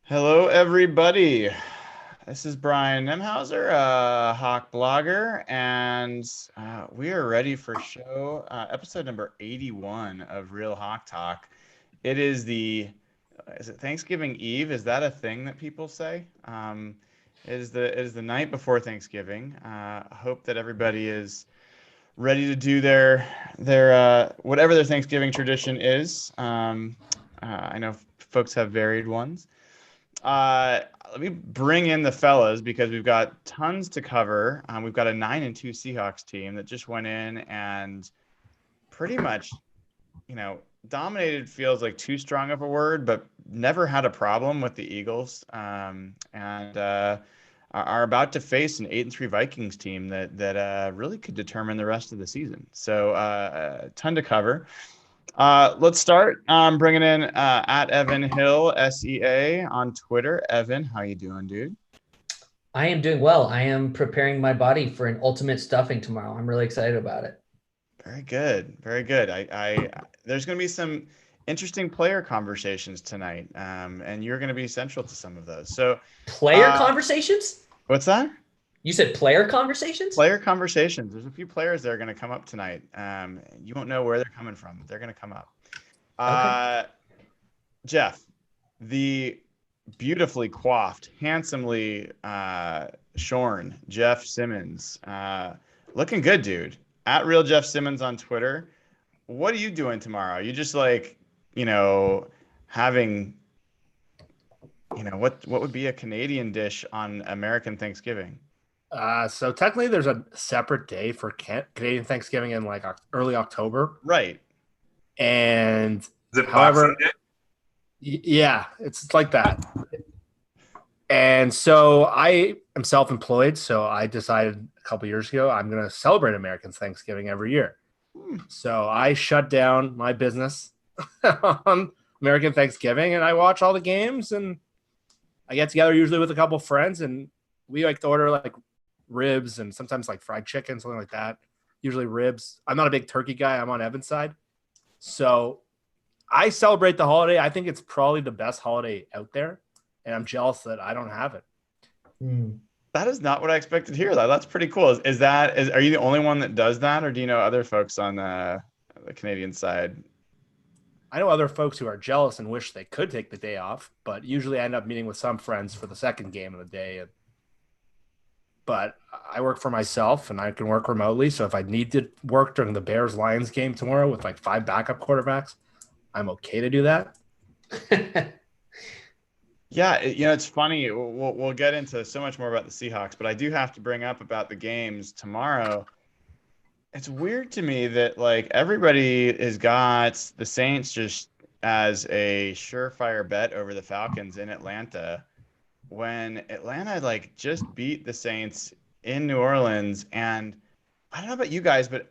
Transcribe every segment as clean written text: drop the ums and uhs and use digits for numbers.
Hello, everybody. This is Brian Nemhauser, a Hawk blogger, and we are ready for show episode number 81 of Real Hawk Talk. Is it Thanksgiving Eve? Is that a thing that people say? It is the night before Thanksgiving. I hope that everybody is ready to do their whatever their Thanksgiving tradition is. I know folks have varied ones. Let me bring in the fellas because we've got tons to cover. We've got a 9-2 Seahawks team that just went in and pretty much, dominated feels like too strong of a word, but never had a problem with the Eagles. And are about to face an 8-3 Vikings team that really could determine the rest of the season. So a ton to cover. Let's start bringing in at Evan Hill, SEA on Twitter. Evan, how you doing, dude? I am doing well. I am preparing my body for an ultimate stuffing tomorrow. I'm really excited about it. Very good, very good. There's going to be some interesting player conversations tonight, and you're going to be central to some of those. So, Player conversations? what's that? You said player conversations? Player conversations. There's a few players that are going to come up tonight. You won't know where they're coming from. They're going to come up. Okay. Jeff, the beautifully coiffed, handsomely shorn Jeff Simmons. Looking good, dude. At Real Jeff Simmons on Twitter. What are you doing tomorrow? You just having, what would be a Canadian dish on American Thanksgiving? So technically there's a separate day for Canadian Thanksgiving in like early October. Right. And Is it however, Boxing Day? yeah, it's like that. And so I am self-employed. So I decided a couple years ago, I'm going to celebrate American Thanksgiving every year. So I shut down my business on American Thanksgiving and I watch all the games and I get together usually with a couple friends and we like to order like ribs and sometimes like fried chicken, something like that. Usually ribs. I'm not a big turkey guy. I'm on Evan's side. So I celebrate the holiday. I think it's probably the best holiday out there. And I'm jealous that I don't have it. That is not what I expected here, though. That's pretty cool. Are you the only one that does that, or do you know other folks on the Canadian side? I know other folks who are jealous and wish they could take the day off, but usually I end up meeting with some friends for the second game of the day. But I work for myself and I can work remotely. So if I need to work during the Bears-Lions game tomorrow with like 5 backup quarterbacks, I'm okay to do that. Yeah, it's funny. We'll get into so much more about the Seahawks, but I do have to bring up about the games tomorrow. It's weird to me that like everybody has got the Saints just as a surefire bet over the Falcons in Atlanta, when Atlanta like just beat the Saints in New Orleans. And I don't know about you guys, but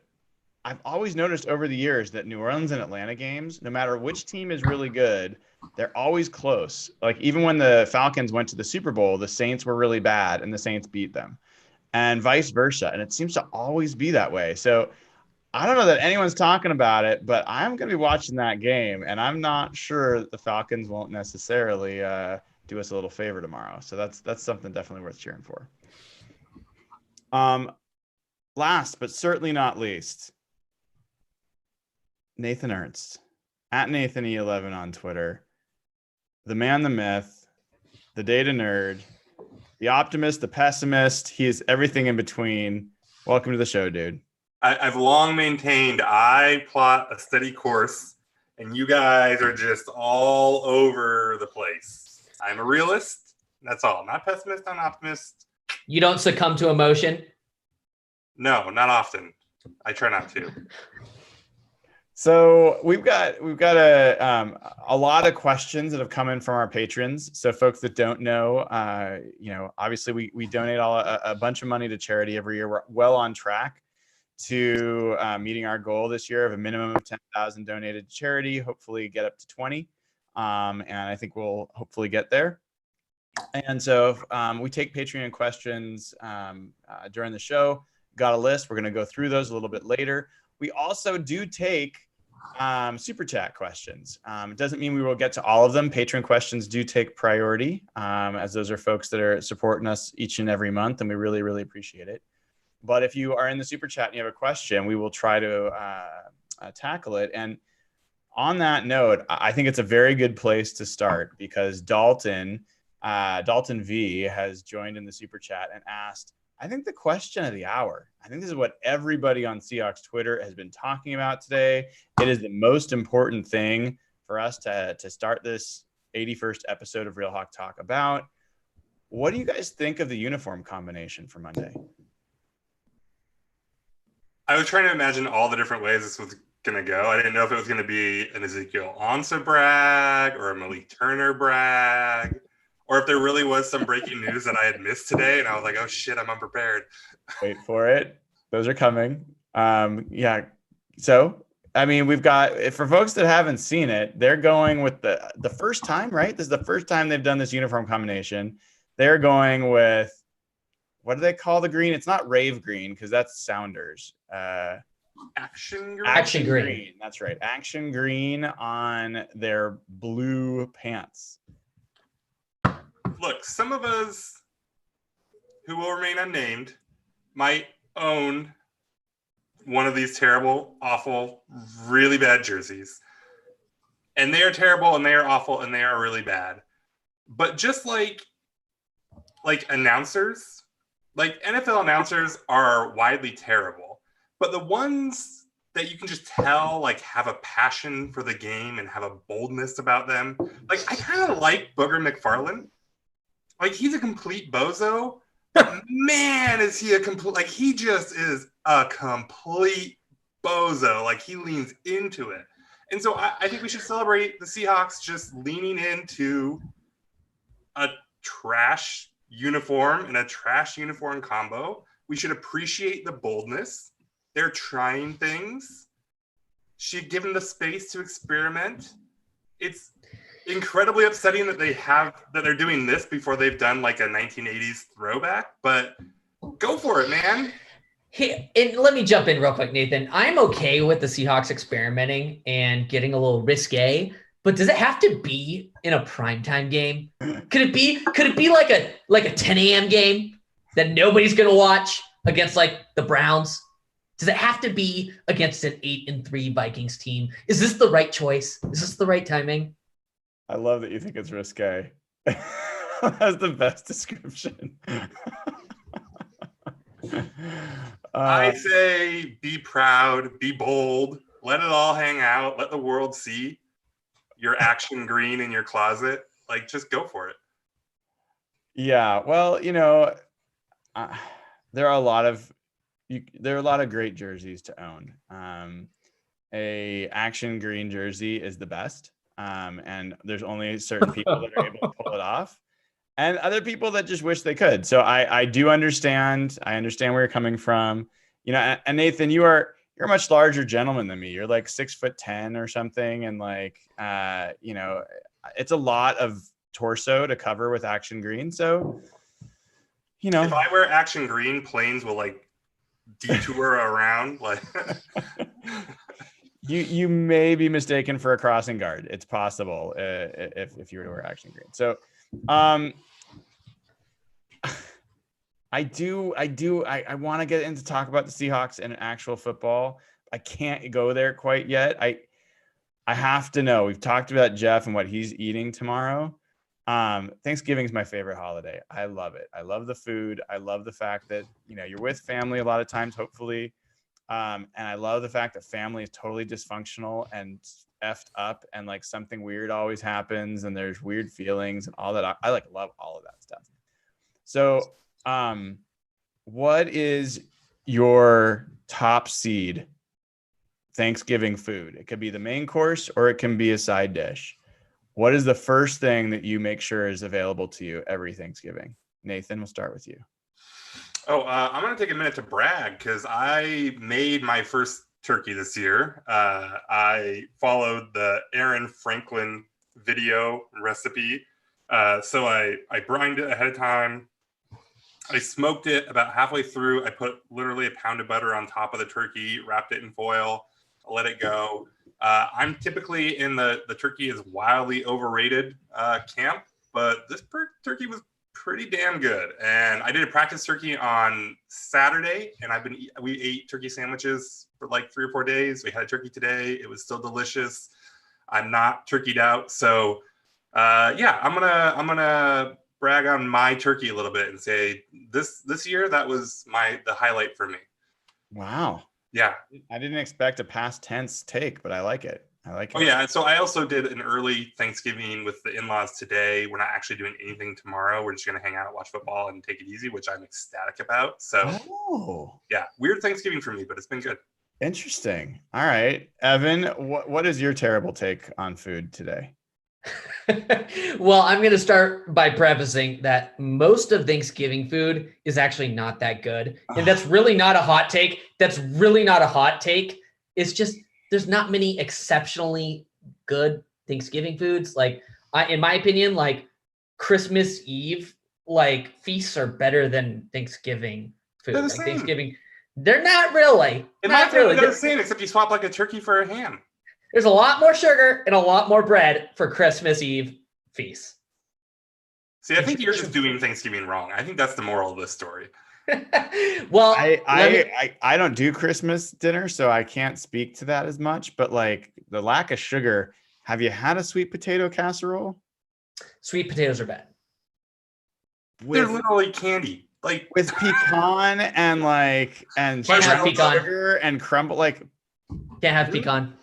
I've always noticed over the years that New Orleans and Atlanta games, no matter which team is really good, they're always close. Like even when the Falcons went to the Super Bowl, the Saints were really bad and the Saints beat them, and vice versa. And it seems to always be that way. So I don't know that anyone's talking about it, but I'm going to be watching that game, and I'm not sure that the Falcons won't necessarily do us a little favor tomorrow. So that's something definitely worth cheering for. Last but certainly not least, Nathan Ernst at Nathan E11 on Twitter. The man, the myth, the data nerd, the optimist, the pessimist. He is everything in between. Welcome to the show, dude. I've long maintained I plot a steady course, and you guys are just all over the place. I'm a realist. That's all. Not pessimist, not optimist. You don't succumb to emotion? No, not often. I try not to. So we've got a lot of questions that have come in from our patrons. So folks that don't know, obviously we donate a bunch of money to charity every year. We're well on track to meeting our goal this year of a minimum of 10,000 donated to charity. Hopefully get up to 20, and I think we'll hopefully get there. And so we take Patreon questions during the show. Got a list. We're going to go through those a little bit later. We also do take super chat questions. It doesn't mean we will get to all of them. Patron questions do take priority, as those are folks that are supporting us each and every month, and we really, really appreciate it. But if you are in the super chat and you have a question, we will try to tackle it. And on that note, I think it's a very good place to start because Dalton V has joined in the super chat and asked, I think the question of the hour. I think this is what everybody on Seahawks Twitter has been talking about today. It is the most important thing for us to start this 81st episode of Real Hawk Talk about. What do you guys think of the uniform combination for Monday? I was trying to imagine all the different ways this was going to go. I didn't know if it was going to be an Ezekiel Ansah brag or a Malik Turner brag, or if there really was some breaking news that I had missed today. And I was like, oh shit, I'm unprepared. Wait for it. Those are coming. Yeah. So, I mean, we've got, for folks that haven't seen it, they're going with the first time, right? This is the first time they've done this uniform combination. They're going with, what do they call the green? It's not rave green because that's Sounders. Action green. Action green. That's right. Action green on their blue pants. Look, some of us who will remain unnamed might own one of these terrible, awful, really bad jerseys. And they are terrible and they are awful and they are really bad. But just like announcers, like NFL announcers are widely terrible. But the ones that you can just tell like have a passion for the game and have a boldness about them, like I kind of like Booger McFarland. Like he's a complete bozo, but man, is he a complete, like he just is a complete bozo. Like he leans into it. And so I think we should celebrate the Seahawks just leaning into a trash uniform and a trash uniform combo. We should appreciate the boldness. They're trying things. Should give them the space to experiment. It's incredibly upsetting that they're doing this before they've done like a 1980s throwback, but go for it, man. Hey, and let me jump in real quick, Nathan. I'm okay with the Seahawks experimenting and getting a little risque, but does it have to be in a primetime game? Could it be like a 10 a.m. game that nobody's gonna watch against like the Browns? Does it have to be against an 8-3 Vikings team? Is this the right choice? Is this the right timing? I love that you think it's risque. That's the best description. I say be proud, be bold, let it all hang out, let the world see your action green in your closet. Like, just go for it. Yeah, well, there are a lot of great jerseys to own. A action green jersey is the best. And there's only certain people that are able to pull it off and other people that just wish they could. So I do understand. I understand where you're coming from, and Nathan, you're a much larger gentleman than me. You're like 6'10" or something. And like, it's a lot of torso to cover with action green. So, if I wear action green, planes will like detour around like. You may be mistaken for a crossing guard. It's possible if you were to wear action green. So, I want to get into talk about the Seahawks and actual football. I can't go there quite yet. I have to know. We've talked about Jeff and what he's eating tomorrow. Thanksgiving is my favorite holiday. I love it. I love the food. I love the fact that you're with family a lot of times, hopefully. And I love the fact that family is totally dysfunctional and effed up and like something weird always happens and there's weird feelings and all that. I like love all of that stuff. So, what is your top seed Thanksgiving food? It could be the main course or it can be a side dish. What is the first thing that you make sure is available to you every Thanksgiving? Nathan, we'll start with you. Oh, I'm going to take a minute to brag because I made my first turkey this year. I followed the Aaron Franklin video recipe. So I brined it ahead of time. I smoked it about halfway through. I put literally a pound of butter on top of the turkey, wrapped it in foil, let it go. I'm typically in the turkey is wildly overrated camp, but this turkey was pretty damn good. And I did a practice turkey on Saturday, and we ate turkey sandwiches for like 3 or 4 days. We had a turkey today. It was still delicious. I'm not turkeyed out, so I'm gonna brag on my turkey a little bit and say this year that was the highlight for me. Wow. Yeah. I didn't expect a past tense take, but I like it. Oh yeah. So I also did an early Thanksgiving with the in-laws today. We're not actually doing anything tomorrow. We're just going to hang out, watch football, and take it easy, which I'm ecstatic about. So yeah, weird Thanksgiving for me, but it's been good. Interesting. All right. Evan, what is your terrible take on food today? Well, I'm going to start by prefacing that most of Thanksgiving food is actually not that good. And that's really not a hot take. It's just there's not many exceptionally good Thanksgiving foods. Like, in my opinion, like Christmas Eve, like feasts are better than Thanksgiving food. They're the like same. Thanksgiving, they're not really. In my opinion, they're the same, except you swap like a turkey for a ham. There's a lot more sugar and a lot more bread for Christmas Eve feasts. See, I think you're just doing Thanksgiving wrong. I think that's the moral of this story. Well, I don't do Christmas dinner, so I can't speak to that as much. But like the lack of sugar, have you had a sweet potato casserole? Sweet potatoes are bad. They're literally candy, like with pecan and sugar and crumble. Like can't have pecan.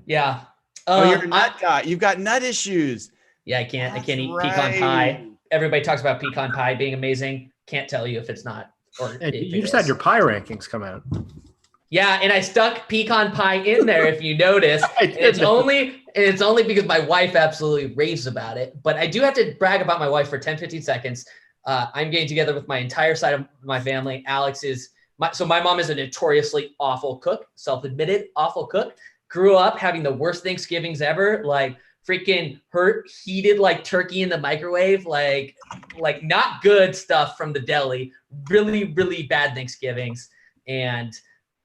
Yeah. You're a nut guy. You've got nut issues. Yeah, I can't eat pecan pie. Everybody talks about pecan pie being amazing. Can't tell you if it's not. You just had your pie rankings come out. Yeah, and I stuck pecan pie in there. If you notice, it's only because my wife absolutely raves about it. But I do have to brag about my wife for 10-15 seconds. I'm getting together with my entire side of my family. Alex is my mom is a notoriously awful cook, self-admitted awful cook. Grew up having the worst Thanksgivings ever, like freaking heated like turkey in the microwave, like not good stuff from the deli, really, really bad Thanksgivings. And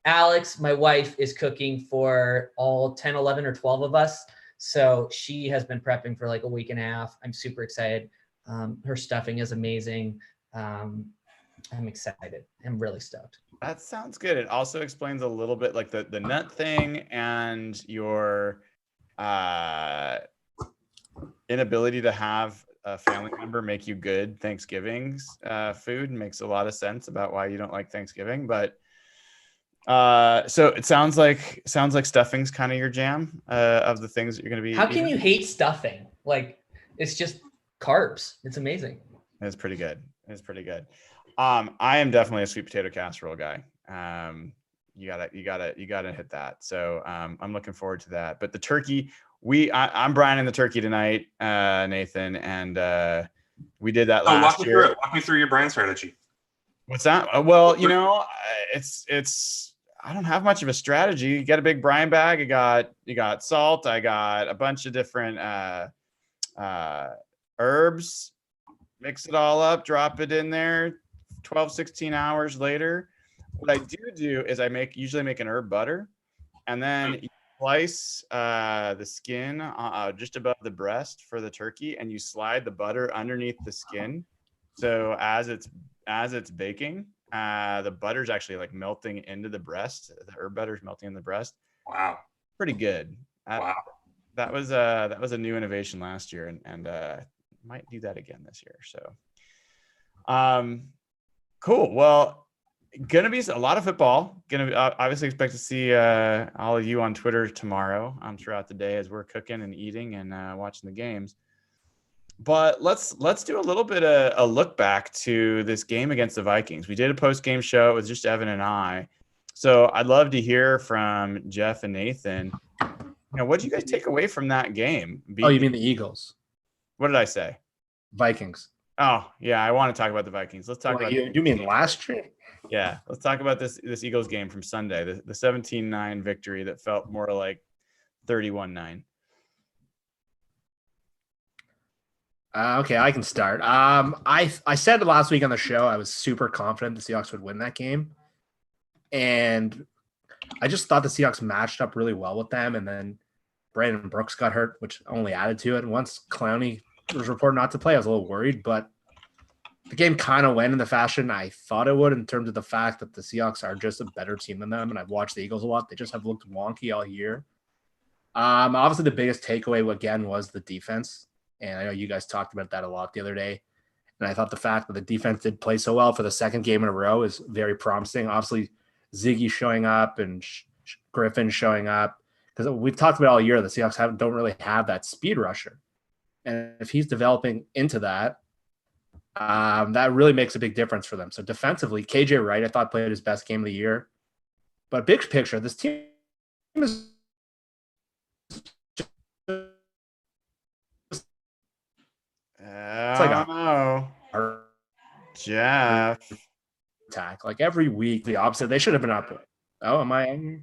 Alex, my wife, is cooking for all 10, 11, or 12 of us. So she has been prepping for like a week and a half. I'm super excited. Her stuffing is amazing. I'm excited. I'm really stoked. That sounds good. It also explains a little bit like the nut thing and your inability to have a family member make you good Thanksgiving's food makes a lot of sense about why you don't like Thanksgiving. But so it sounds like stuffing's kind of your jam of the things that you're going to be How eating. can you hate stuffing? Like, it's just carbs. It's amazing. It's pretty good. I am definitely a sweet potato casserole guy. You gotta hit that. So I'm looking forward to that. But the turkey, I'm brining the turkey tonight, Nathan, and we did that last year. Walk me through your brine strategy. What's that? Well, it's I don't have much of a strategy. You get a big brine bag. You got salt. I got a bunch of different herbs. Mix it all up. Drop it in there. 12, 16 hours later, what I do is I usually make an herb butter, and then you slice the skin just above the breast for the turkey, and you slide the butter underneath the skin. So as it's baking, the butter's actually like melting into the breast. The herb butter's melting in the breast. Wow, pretty good. Wow, that was a new innovation last year, and might do that again this year. So, cool. Well, gonna be a lot of football. Gonna obviously expect to see all of you on Twitter tomorrow throughout the day as we're cooking and eating and watching the games. But let's do a little bit of a look back to this game against the Vikings. We did a post-game show. It was just Evan and I. So I'd love to hear from Jeff and Nathan. What did you guys take away from that game? Oh, you mean the Eagles? What did I say? Vikings. Oh, yeah. I want to talk about the Vikings. Let's talk about you mean last year? Yeah. Let's talk about this Eagles game from Sunday, the 17-9 victory that felt more like 31-9. Okay, I can start. I said last week on the show I was super confident the Seahawks would win that game. And I just thought the Seahawks matched up really well with them. And then Brandon Brooks got hurt, which only added to it. And once Clowney was reported not to play, I was a little worried, but the game kind of went in the fashion I thought it would in terms of the fact that the Seahawks are just a better team than them. And I've watched the Eagles a lot. They just have looked wonky all year. Obviously, the biggest takeaway, again, was the defense. And I know you guys talked about that a lot the other day. And I thought the fact that the defense did play so well for the second game in a row is very promising. Obviously, Ziggy showing up and Griffin showing up. Because we've talked about all year, the Seahawks don't really have that speed rusher. And if he's developing into that, that really makes a big difference for them. So defensively, KJ Wright, I thought, played his best game of the year. But big picture, this team is I don't know. Jeff. Attack. Like every week, the opposite. They should have been up. Oh, am I?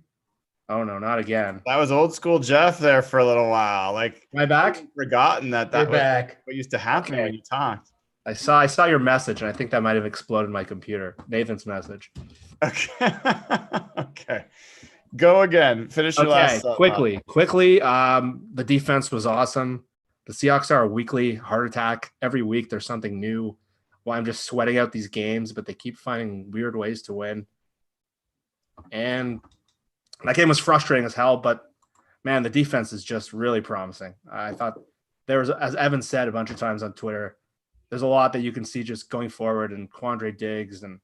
Oh, no, not again. That was old school Jeff there for a little while. Like, am I back? I've forgotten that You're was back. what used to happen when you talked. I saw your message, and I think that might have exploded my computer. Nathan's message. Okay. Okay. Go again. Finish your last. Quickly. The defense was awesome. The Seahawks are a weekly heart attack. Every week there's something new. Well, I'm just sweating out these games, but they keep finding weird ways to win. And that game was frustrating as hell, but man, the defense is just really promising. I thought there was, as Evan said a bunch of times on Twitter, there's a lot that you can see just going forward, and Quandre Diggs, and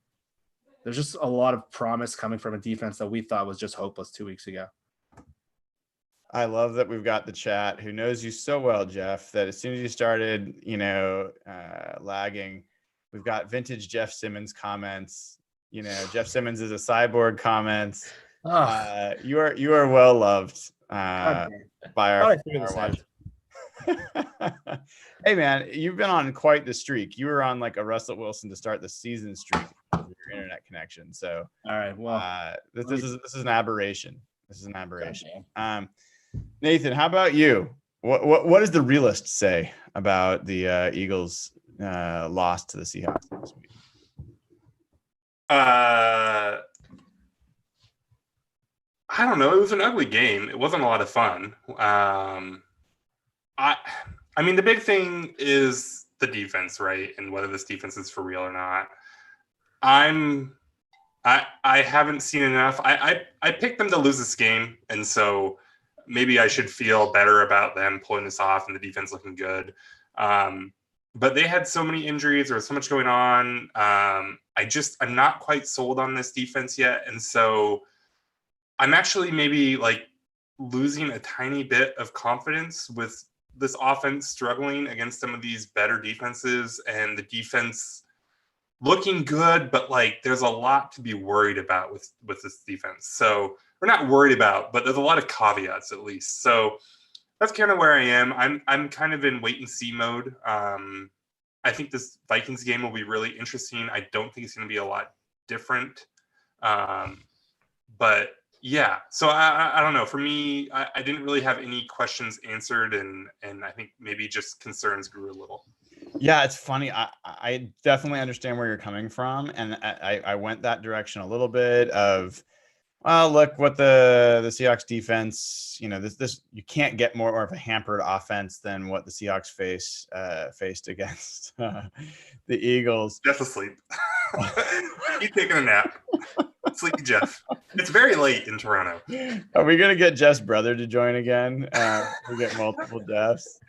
there's just a lot of promise coming from a defense that we thought was just hopeless 2 weeks ago. I love that we've got the chat who knows you so well, Jeff, that as soon as you started, lagging, we've got vintage Jeff Simmons comments. Jeff Simmons is a cyborg comments. You are well loved by our watch. Hey man, you've been on quite the streak. You were on like a Russell Wilson to start the season streak with your internet connection. So all right, well, this is an aberration. This is an aberration. Nathan, how about you? What does the realist say about the Eagles' loss to the Seahawks this week? I don't know. It was an ugly game. It wasn't a lot of fun. I mean, the big thing is the defense, right? And whether this defense is for real or not. I haven't seen enough. I picked them to lose this game, and so maybe I should feel better about them pulling this off and the defense looking good. But they had so many injuries. There was so much going on. I'm not quite sold on this defense yet, and so I'm actually maybe like losing a tiny bit of confidence with this offense struggling against some of these better defenses, and the defense looking good, but like there's a lot to be worried about with this defense. So we're not worried about, but there's a lot of caveats at least. So that's kind of where I am. I'm kind of in wait and see mode. I think this Vikings game will be really interesting. I don't think it's going to be a lot different. But yeah, so I don't know. For me, I didn't really have any questions answered, and I think maybe just concerns grew a little. Yeah, it's funny. I definitely understand where you're coming from, and I went that direction a little bit of, well, look what the Seahawks defense, this you can't get more of a hampered offense than what the Seahawks faced against the Eagles. Jeff asleep. He's taking a nap. Sleepy Jeff. It's very late in Toronto. Are we gonna get Jeff's brother to join again? We get multiple Jeffs.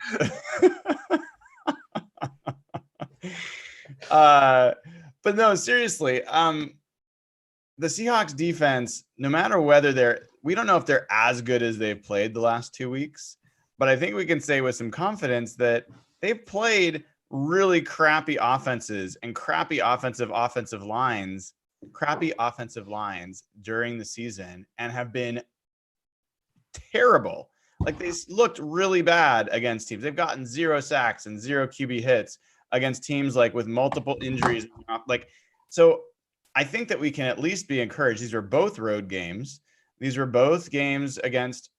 But no, seriously, the Seahawks defense, no matter whether we don't know if they're as good as they've played the last 2 weeks, but I think we can say with some confidence that they've played really crappy offenses and crappy offensive lines during the season and have been terrible. Like they looked really bad against teams. They've gotten 0 sacks and 0 QB hits against teams like with multiple injuries. So I think that we can at least be encouraged. These are both road games. These were both games against,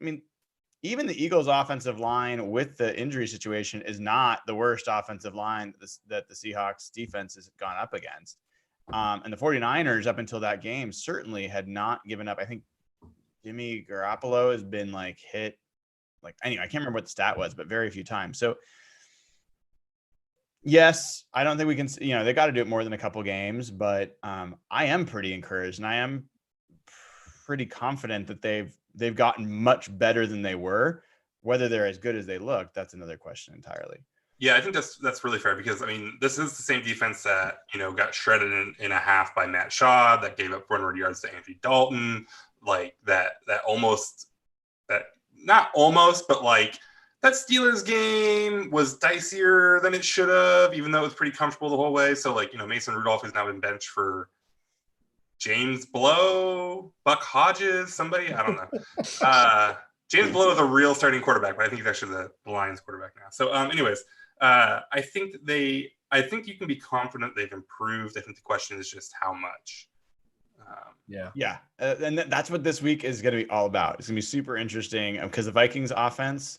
even the Eagles offensive line with the injury situation is not the worst offensive line that the Seahawks defense has gone up against. And the 49ers up until that game certainly had not given up. I think Jimmy Garoppolo has been like hit like, anyway, I can't remember what the stat was, but very few times. So yes, I don't think we can, they got to do it more than a couple games, but I am pretty encouraged, and I am pretty confident that they've gotten much better than they were. Whether they're as good as they look, that's another question entirely. Yeah, I think that's really fair, because I mean, this is the same defense that got shredded in a half by Matt Shaw, that gave up 100 yards to Andy Dalton, like that not almost, but like that Steelers game was dicier than it should have, even though it was pretty comfortable the whole way. So like Mason Rudolph has now been benched for James Blow, Buck Hodges, somebody, I don't know. James Blow is a real starting quarterback, but I think he's actually the Lions quarterback now. So, anyways, I think you can be confident they've improved. I think the question is just how much. And that's what this week is going to be all about. It's going to be super interesting because the Vikings offense,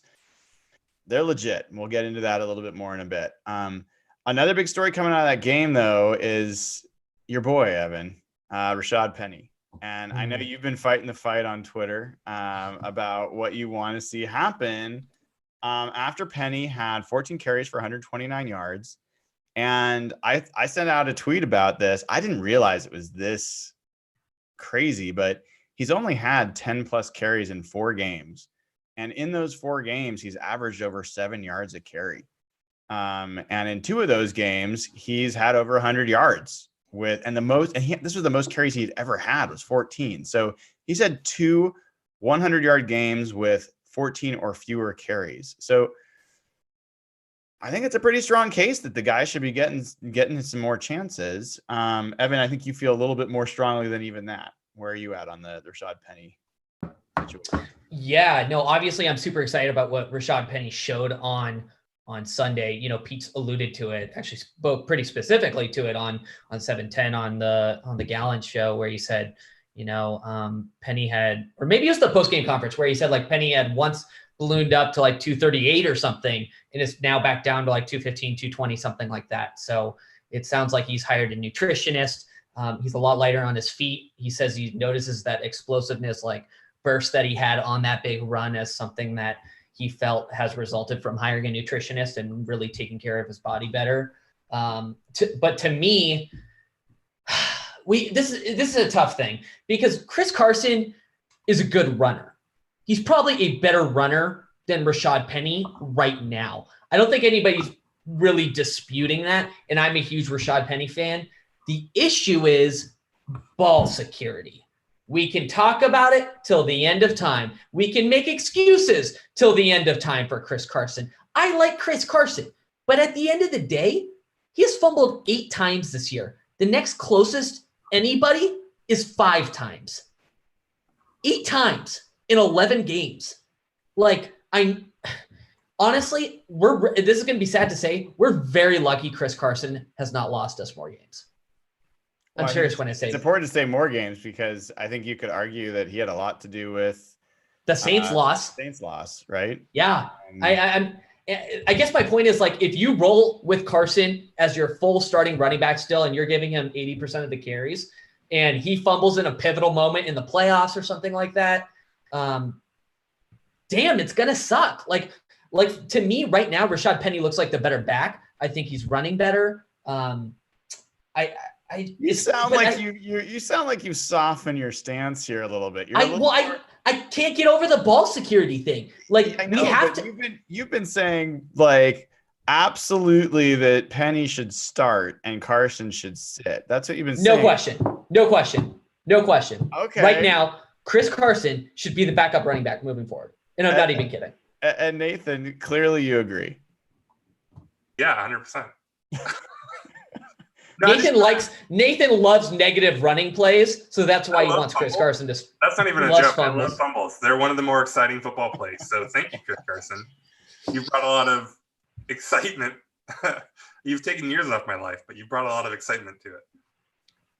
they're legit. And we'll get into that a little bit more in a bit. Another big story coming out of that game, though, is your boy, Evan, Rashad Penny. And I know you've been fighting the fight on Twitter about what you want to see happen after Penny had 14 carries for 129 yards. And I sent out a tweet about this. I didn't realize it was this crazy, but he's only had 10 plus carries in 4 games. And in those 4 games, he's averaged over 7 yards a carry. And in 2 of those games, he's had over 100 yards. This was the most carries he'd ever had, was 14. So he's had 2 100-yard games with 14 or fewer carries. So I think it's a pretty strong case that the guy should be getting some more chances. Evan, I think you feel a little bit more strongly than even that. Where are you at on the Rashad Penny situation? Yeah, no, obviously I'm super excited about what Rashad Penny showed on Sunday. Pete's alluded to it, actually spoke pretty specifically to it on 710 on the Gallant show, where he said, Penny had, or maybe it was the post-game conference, where he said like Penny had once ballooned up to like 238 or something, and it's now back down to like 215, 220, something like that. So it sounds like he's hired a nutritionist. He's a lot lighter on his feet. He says he notices that explosiveness, like burst that he had on that big run, as something that he felt has resulted from hiring a nutritionist and really taking care of his body better. But to me, this is a tough thing, because Chris Carson is a good runner. He's probably a better runner than Rashad Penny right now. I don't think anybody's really disputing that, and I'm a huge Rashad Penny fan. The issue is ball security. We can talk about it till the end of time. We can make excuses till the end of time for Chris Carson. I like Chris Carson, but at the end of the day, he has fumbled 8 times this year. The next closest anybody is 5 times. 8 times in 11 games. Like, honestly, this is going to be sad to say, we're very lucky Chris Carson has not lost us more games. I'm serious when I say it's important to say more games, because I think you could argue that he had a lot to do with the Saints loss. Saints loss, right? Yeah. I guess my point is, like, if you roll with Carson as your full starting running back still, and you're giving him 80% of the carries, and he fumbles in a pivotal moment in the playoffs or something like that, damn, it's going to suck. Like to me right now, Rashad Penny looks like the better back. I think he's running better. You sound like you soften your stance here a little bit. I can't get over the ball security thing. Like, I know, you've been saying like absolutely that Penny should start and Carson should sit. That's what you've been saying. No question. Okay. Right now, Chris Carson should be the backup running back moving forward. And I'm not even kidding. And Nathan, clearly you agree. Yeah, 100%. Nathan loves negative running plays, so that's why he wants Chris Carson to. That's not even a joke. I love fumbles. They're one of the more exciting football plays. So thank you, Chris Carson. You've brought a lot of excitement. You've taken years off my life, but you brought a lot of excitement to it.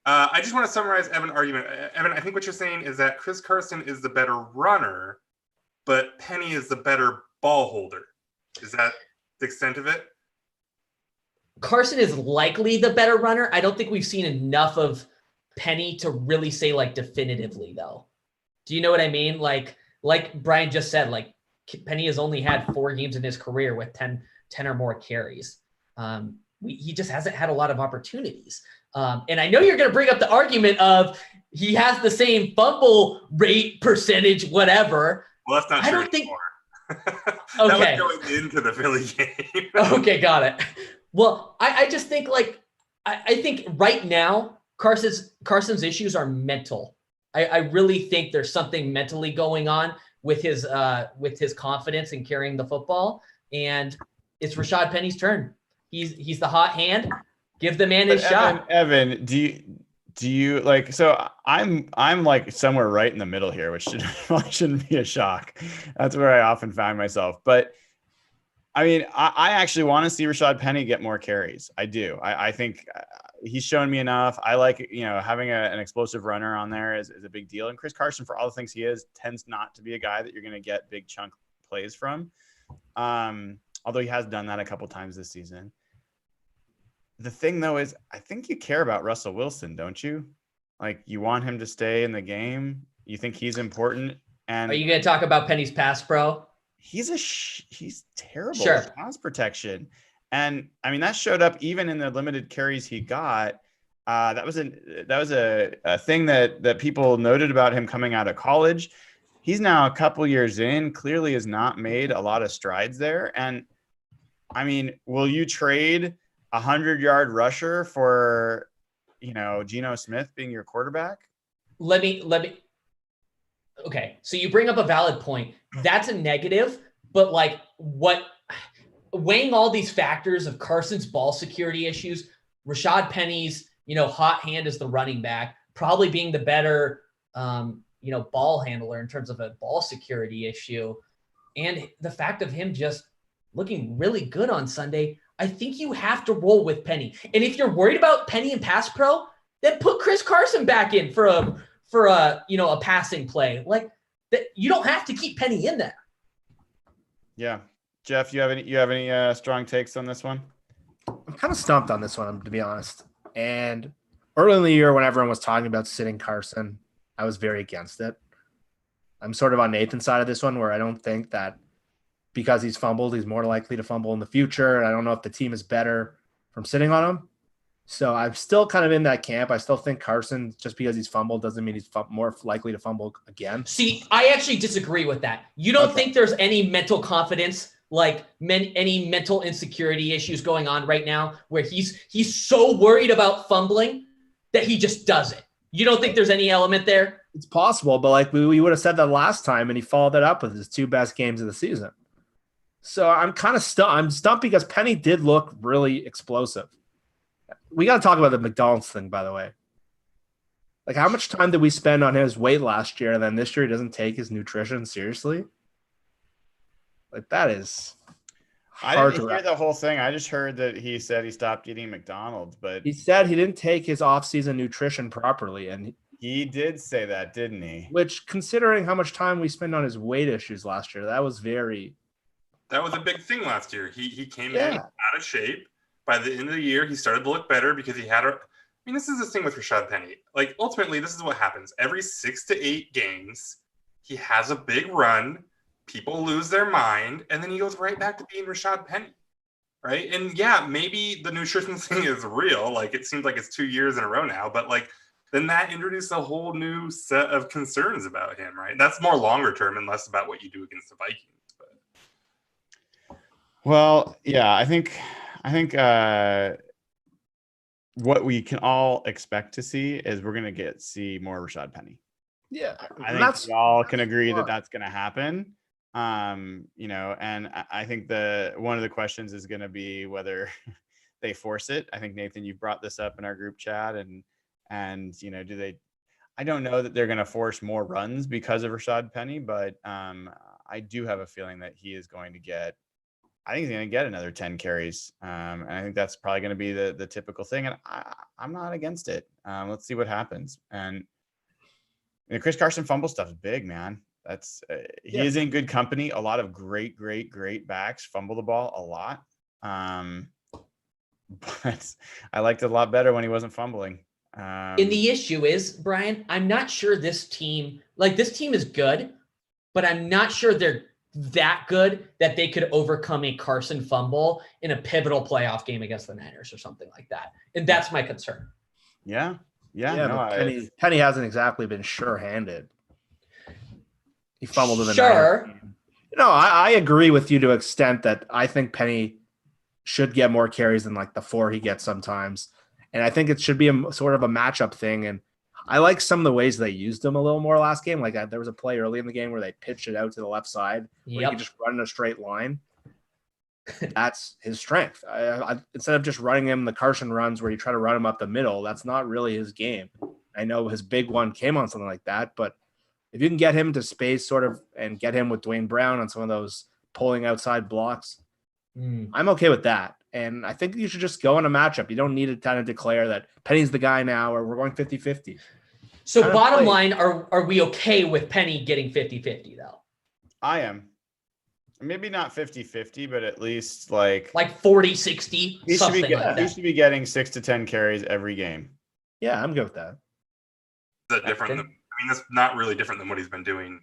I just want to summarize Evan's argument. Evan, I think what you're saying is that Chris Carson is the better runner, but Penny is the better ball holder. Is that the extent of it? Carson is likely the better runner. I don't think we've seen enough of Penny to really say like definitively, though. Do you know what I mean? Like Brian just said, like Penny has only had 4 games in his career with 10 or more carries. He just hasn't had a lot of opportunities. And I know you're going to bring up the argument of he has the same fumble rate percentage, whatever. Well, that's not I true don't think. anymore. Okay. That was going into the Philly game. Okay, got it. Well, I just think I think right now Carson's issues are mental. I really think there's something mentally going on with his confidence in carrying the football, and it's Rashad Penny's turn. He's the hot hand. Give the man his shot. Evan, do you like? So I'm like somewhere right in the middle here, which shouldn't be a shock. That's where I often find myself. But I mean, I actually want to see Rashad Penny get more carries. I do. I think he's shown me enough. I like, having an explosive runner on there is a big deal. And Chris Carson, for all the things he is, tends not to be a guy that you're going to get big chunk plays from. Although he has done that a couple times this season. The thing, though, is I think you care about Russell Wilson, don't you? Like, you want him to stay in the game. You think he's important. And are you going to talk about Penny's pass pro? He's terrible Sure. at pass protection. And I mean, that showed up even in the limited carries he got. That was a thing that people noted about him coming out of college. He's now a couple years in, clearly has not made a lot of strides there. And I mean, will you trade 100-yard rusher for, Geno Smith being your quarterback? Let me. Okay, so you bring up a valid point. That's a negative, but weighing all these factors of Carson's ball security issues, Rashad Penny's, hot hand as the running back, probably being the better, ball handler in terms of a ball security issue, and the fact of him just looking really good on Sunday, I think you have to roll with Penny. And if you're worried about Penny and pass pro, then put Chris Carson back in for a passing play. Like that, you don't have to keep Penny in there. Yeah. Jeff, you have any strong takes on this one? I'm kind of stumped on this one, to be honest. And early in the year, when everyone was talking about sitting Carson, I was very against it. I'm sort of on Nathan's side of this one, where I don't think that because he's fumbled, he's more likely to fumble in the future. And I don't know if the team is better from sitting on him. So I'm still kind of in that camp. I still think Carson, just because he's fumbled, doesn't mean he's more likely to fumble again. See, I actually disagree with that. You don't think there's any mental confidence, any mental insecurity issues going on right now where he's so worried about fumbling that he just does it? You don't think there's any element there? It's possible, but we would have said that last time, and he followed that up with his 2 best games of the season. So I'm kind of stumped. I'm stumped because Penny did look really explosive. We got to talk about the McDonald's thing, by the way. Like, how much time did we spend on his weight last year, and then this year he doesn't take his nutrition seriously? Like, that is hard. I didn't hear the whole thing. I just heard that he said he stopped eating McDonald's, but he said he didn't take his off-season nutrition properly, and he did say that, didn't he? Which, considering how much time we spent on his weight issues last year, that was a big thing last year. He came in out of shape. By the end of the year, he started to look better because he had this is the thing with Rashad Penny. Like, ultimately, this is what happens. Every 6 to 8 games, he has a big run. People lose their mind, and then he goes right back to being Rashad Penny, right? And yeah, maybe the nutrition thing is real. Like, it seems like it's 2 years in a row now, but then that introduced a whole new set of concerns about him, right? That's more longer term and less about what you do against the Vikings. But. Well, yeah, I think what we can all expect to see is we're going to see more Rashad Penny. Yeah, I think we all can agree that that's going to happen. And I think one of the questions is going to be whether they force it. I think, Nathan, you brought this up in our group chat, and do they? I don't know that they're going to force more runs because of Rashad Penny, but I do have a feeling that he is going to get. I think he's going to get another 10 carries. And I think that's probably going to be the typical thing. And I'm not against it. Let's see what happens. And the Chris Carson fumble stuff is big, man. He is in good company. A lot of great backs fumble the ball a lot. But I liked it a lot better when he wasn't fumbling. And the issue is, Brian, I'm not sure this team is good, but I'm not sure they're that good that they could overcome a Carson fumble in a pivotal playoff game against the Niners or something like that. And that's my concern. Yeah. But Penny hasn't exactly been sure-handed. He fumbled in the Sure. Niners game. I agree with you to an extent that I think Penny should get more carries than like the 4 he gets sometimes. And I think it should be a sort of a matchup thing. And I like some of the ways they used him a little more last game. Like there was a play early in the game where they pitched it out to the left side where he could just run in a straight line. That's his strength. Instead of just running him the Carson runs where you try to run him up the middle, that's not really his game. I know his big one came on something like that, but if you can get him to space sort of and get him with Dwayne Brown on some of those pulling outside blocks, I'm okay with that. And I think you should just go in a matchup. You don't need to kind of declare that Penny's the guy now or we're going 50-50. So bottom line, are we okay with Penny getting 50-50 though? I am. Maybe not 50-50, but at least like 40-60. He should be getting 6 to 10 carries every game. Yeah, I'm good with that. Is that different? I mean, that's not really different than what he's been doing.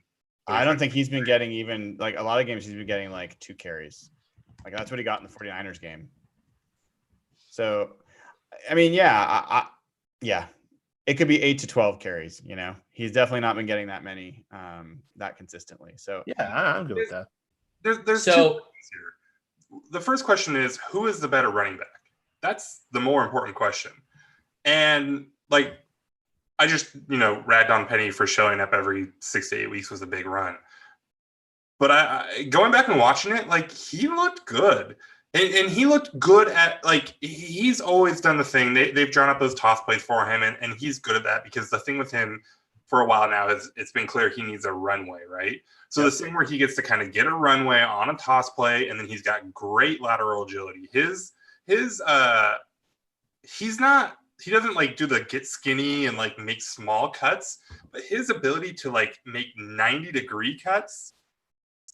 I don't think he's been getting even like a lot of games. He's been getting like 2 carries. Like that's what he got in the 49ers game. So, I mean, yeah, it could be 8 to 12 carries. He's definitely not been getting that many that consistently. So yeah, I'm good with that. There's 2 things here. The first question is, who is the better running back? That's the more important question. And like, I just, ragged on Penny for showing up every 6 to 8 weeks was a big run. But I going back and watching it, like he looked good. And he looked good at, like, he's always done the thing. They've drawn up those toss plays for him, and he's good at that because the thing with him for a while now is it's been clear he needs a runway, right? So the thing where he gets to kind of get a runway on a toss play, and then he's got great lateral agility. He doesn't like do the get skinny and like make small cuts, but his ability to like make 90-degree cuts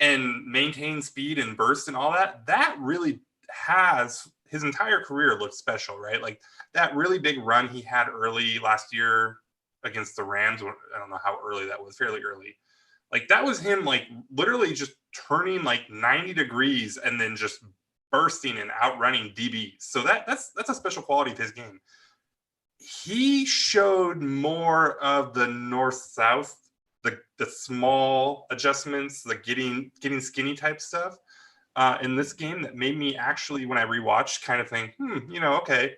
and maintain speed and burst and all that really has his entire career looked special, right? Like that really big run he had early last year against the Rams. I don't know how early that was, fairly early. Like that was him like literally just turning like 90 degrees and then just bursting and outrunning DBs. So that's a special quality of his game. He showed more of the north-south, the small adjustments, the getting skinny type stuff in this game that made me actually, when I rewatched, kind of think, okay,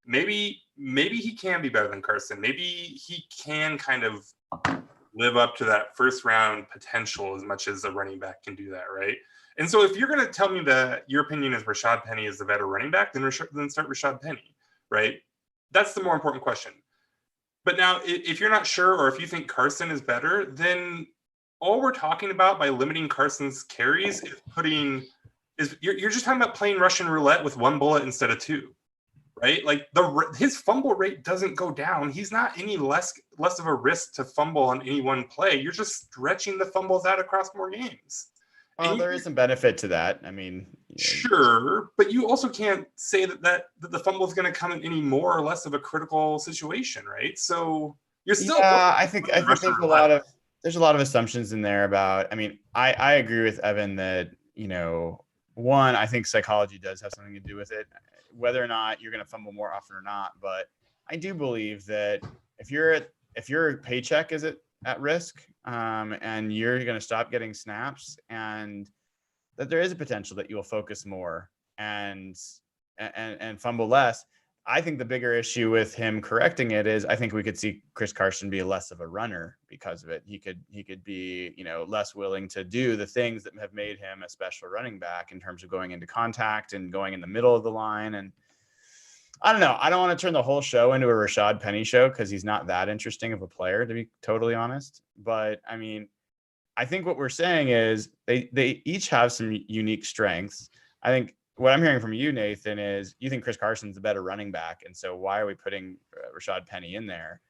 maybe he can be better than Carson. Maybe he can kind of live up to that first round potential as much as a running back can do that, right? And so if you're going to tell me that your opinion is Rashad Penny is the better running back, then start Rashad Penny, right? That's the more important question. But now, if you're not sure, or if you think Carson is better, then all we're talking about by limiting Carson's carries is you're just talking about playing Russian roulette with 1 bullet instead of 2, right? Like his fumble rate doesn't go down. He's not any less of a risk to fumble on any one play. You're just stretching the fumbles out across more games. Well, there is some benefit to that. I mean, sure, but you also can't say that the fumble is going to come in any more or less of a critical situation, right? So you're still. Yeah, I think there's a lot of assumptions in there about. I mean, I agree with Evan that one, I think psychology does have something to do with it, whether or not you're going to fumble more often or not. But I do believe that if your paycheck is at risk, and you're going to stop getting snaps, and that there is a potential that you will focus more and fumble less. I think the bigger issue with him correcting it is I think we could see Chris Carson be less of a runner because of it. He could be, less willing to do the things that have made him a special running back in terms of going into contact and going in the middle of the line. And I don't know. I don't want to turn the whole show into a Rashad Penny show because he's not that interesting of a player, to be totally honest. But I mean, I think what we're saying is they each have some unique strengths. I think what I'm hearing from you, Nathan, is you think Chris Carson's a better running back. And so why are we putting Rashad Penny in there?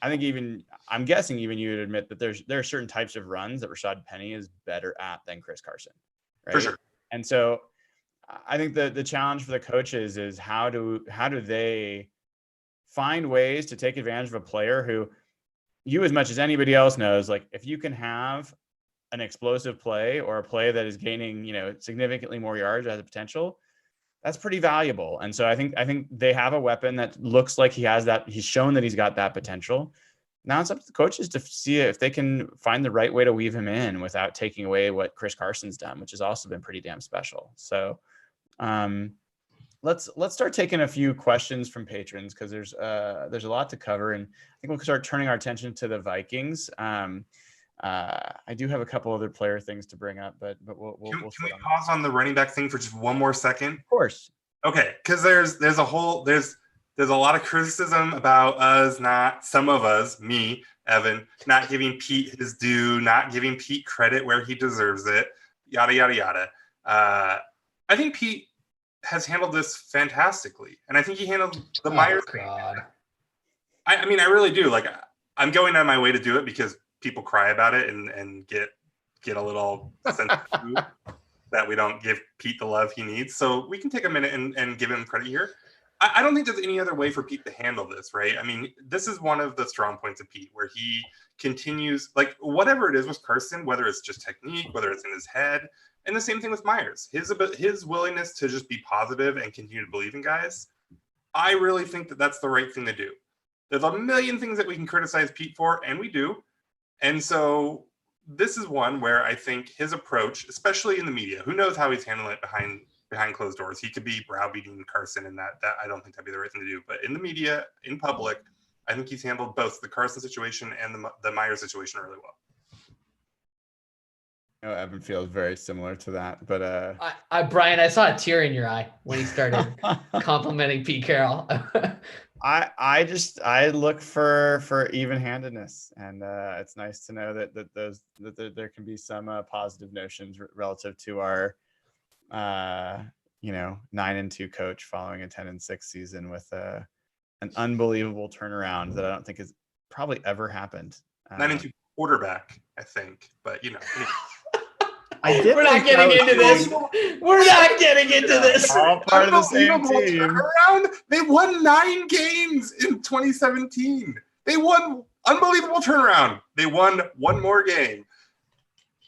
I think I'm guessing you would admit that there are certain types of runs that Rashad Penny is better at than Chris Carson. Right? For sure. And so I think the challenge for the coaches is how do they find ways to take advantage of a player who you, as much as anybody else knows, like if you can have an explosive play or a play that is gaining, significantly more yards, has the potential, that's pretty valuable. And so I think they have a weapon that looks like he has that. He's shown that he's got that potential. Now it's up to the coaches to see if they can find the right way to weave him in without taking away what Chris Carson's done, which has also been pretty damn special. So let's start taking a few questions from patrons, because there's a lot to cover, and I think we'll start turning our attention to the Vikings. I do have a couple other player things to bring up, but we'll can we pause on the running back thing for just one more second? Of course. Okay, because there's a lot of criticism about some of us, me, Evan, not giving Pete his due, not giving Pete credit where he deserves it, yada yada yada. I think Pete has handled this fantastically, and I think he handled the Myers thing. I mean, I really do. Like, I'm going out of my way to do it because people cry about it and get a little sensitive that we don't give Pete the love he needs. So we can take a minute and give him credit here. I don't think there's any other way for Pete to handle this, right? I mean, this is one of the strong points of Pete, where he continues, like, whatever it is with Carson, whether it's just technique, whether it's in his head, and the same thing with Myers, his willingness to just be positive and continue to believe in guys. I really think that that's the right thing to do. There's a million things that we can criticize Pete for, and we do. And so this is one where I think his approach, especially in the media, who knows how he's handling it behind closed doors. He could be browbeating Carson, and that I don't think that'd be the right thing to do. But in the media, in public, I think he's handled both the Carson situation and the Myers situation really well. Evan feels very similar to that, but Brian, I saw a tear in your eye when he started complimenting Pete Carroll. I look for even-handedness, and it's nice to know that there can be some positive notions relative to our 9-2 coach following a 10-6 season with an unbelievable turnaround that I don't think has probably ever happened. 9-2 quarterback, I think, but Anyway. We're not getting into this. We're not getting into this. All part of the same team. They won 9 games in 2017. They won unbelievable turnaround. They won one more game.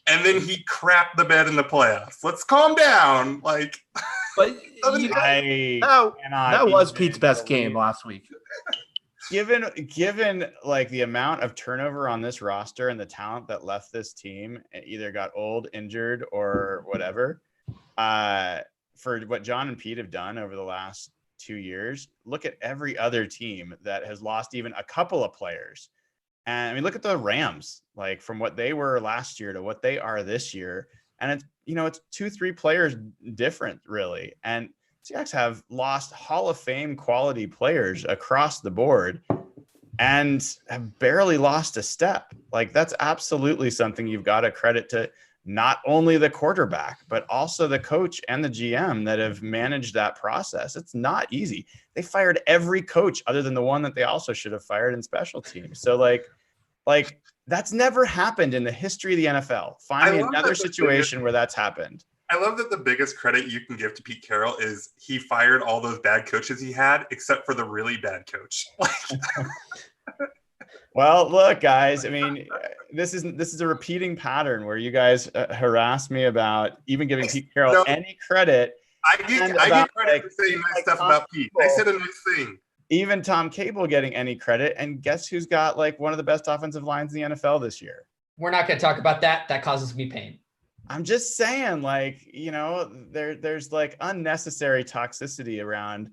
And then he crapped the bed in the playoffs. Let's calm down. But that was Pete's best game last week. Given like the amount of turnover on this roster and the talent that left this team, either got old, injured, or whatever, for what John and Pete have done over the last 2 years, look at every other team that has lost even a couple of players. And I mean, look at the Rams, like from what they were last year to what they are this year. And it's, it's 2-3 players different, really. And Seahawks have lost Hall of Fame quality players across the board and have barely lost a step. Like, that's absolutely something you've got to credit to not only the quarterback, but also the coach and the GM that have managed that process. It's not easy. They fired every coach other than the one that they also should have fired in special teams. So like that's never happened in the history of the NFL. Find me another situation where that's happened. I love that the biggest credit you can give to Pete Carroll is he fired all those bad coaches he had, except for the really bad coach. Well, look, guys, I mean, this is a repeating pattern where you guys harass me about even giving Pete Carroll any credit. I get credit for saying nice stuff about Pete. I said a nice thing. Even Tom Cable getting any credit, and guess who's got like one of the best offensive lines in the NFL this year? We're not going to talk about that. That causes me pain. I'm just saying, there's like unnecessary toxicity around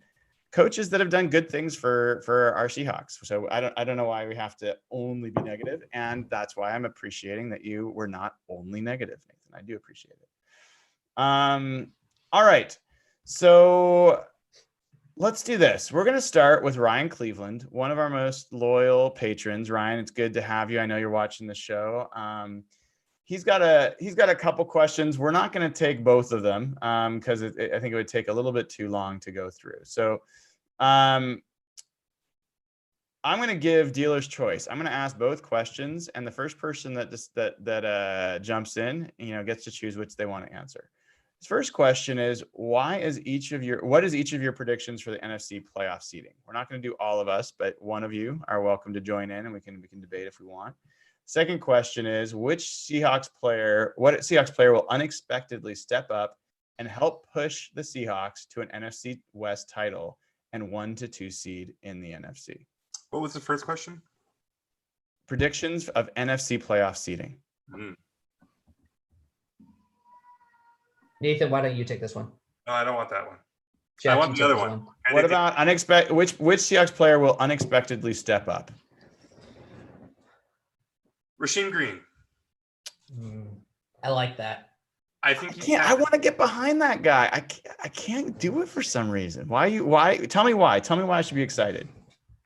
coaches that have done good things for our Seahawks. So I don't know why we have to only be negative, and that's why I'm appreciating that you were not only negative, Nathan. I do appreciate it. All right, so let's do this. We're going to start with Ryan Cleveland, one of our most loyal patrons. Ryan, it's good to have you. I know you're watching the show. He's got a couple questions. We're not going to take both of them because I think it would take a little bit too long to go through. So I'm going to give dealer's choice. I'm going to ask both questions, and the first person that jumps in, gets to choose which they want to answer. His first question is, what is each of your predictions for the NFC playoff seeding? We're not going to do all of us, but one of you are welcome to join in, and we can debate if we want. Second question is, what Seahawks player will unexpectedly step up and help push the Seahawks to an NFC West title and 1-2 seed in the NFC? What was the first question? Predictions of NFC playoff seeding. Nathan, why don't you take this one? No, I don't want that one. Jeff, I want you the take other this one. What about which Seahawks player will unexpectedly step up? Rasheem Green. I like that. I think I want to get behind that guy. I can't do it for some reason. Why? Tell me why. Tell me why I should be excited.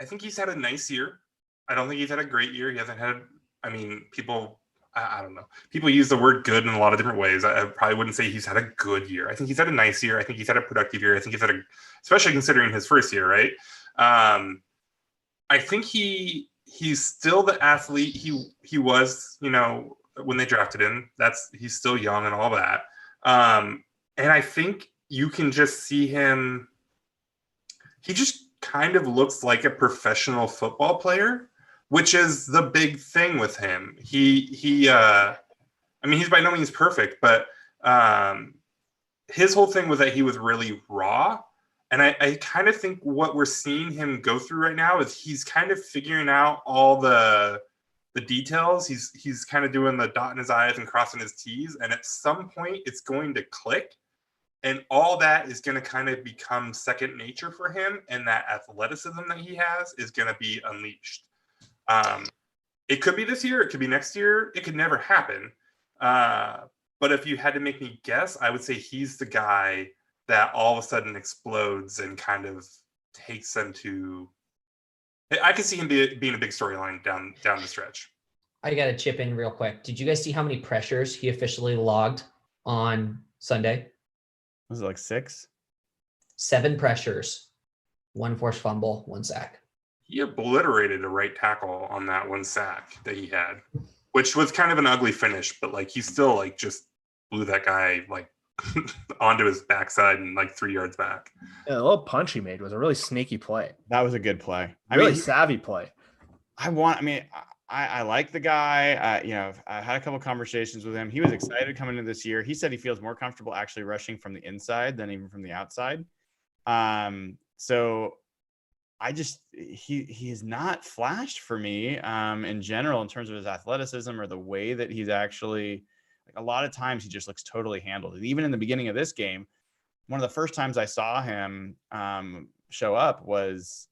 I think he's had a nice year. I don't think he's had a great year. He hasn't had. I mean, people. I don't know. People use the word good in a lot of different ways. I probably wouldn't say he's had a good year. I think he's had a nice year. I think he's had a productive year. I think he's had especially considering his first year, right? I think he's still the athlete he was, when they drafted him. He's still young and all that. And I think you can just see him. He just kind of looks like a professional football player, which is the big thing with him. He's by no means perfect, but his whole thing was that he was really raw. And I kind of think what we're seeing him go through right now is he's kind of figuring out all the details. He's kind of doing the dotting his I's and crossing his T's. And at some point it's going to click. And all that is going to kind of become second nature for him. And that athleticism that he has is going to be unleashed. It could be this year. It could be next year. It could never happen. But if you had to make me guess, I would say he's the guy that all of a sudden explodes and kind of takes them to. I could see him being a big storyline down the stretch. I got to chip in real quick. Did you guys see how many pressures he officially logged on Sunday? Was it like 6? 7 pressures, 1 forced fumble, 1 sack. He obliterated a right tackle on that 1 sack that he had, which was kind of an ugly finish, but he still just blew that guy onto his backside and 3 yards back. Yeah, the little punch he made was a really sneaky play. That was a good play. Savvy play. I like the guy. I had a couple conversations with him. He was excited coming into this year. He said he feels more comfortable actually rushing from the inside than even from the outside. So he has not flashed for me in general in terms of his athleticism or the way that he's actually a lot of times he just looks totally handled. And even in the beginning of this game, one of the first times I saw him show up was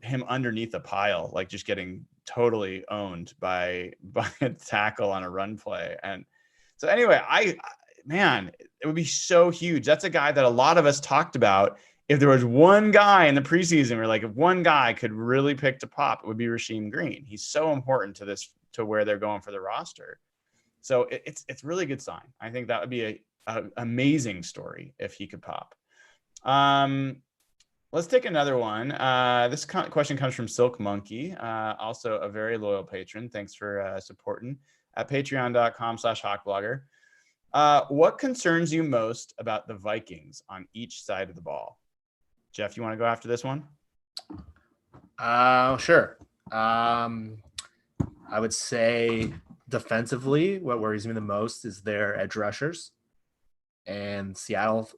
him underneath a pile, just getting totally owned by a tackle on a run play. And so anyway, it would be so huge. That's a guy that a lot of us talked about. If there was one guy in the preseason where if one guy could really pick to pop, it would be Rasheem Green. He's so important to where they're going for the roster. So it's really good sign. I think that would be an amazing story if he could pop. Let's take another one. This question comes from Silk Monkey, also a very loyal patron. Thanks for supporting at patreon.com/hawkblogger. What concerns you most about the Vikings on each side of the ball? Jeff, you want to go after this one? Sure. I would say defensively, what worries me the most is their edge rushers. And Seattle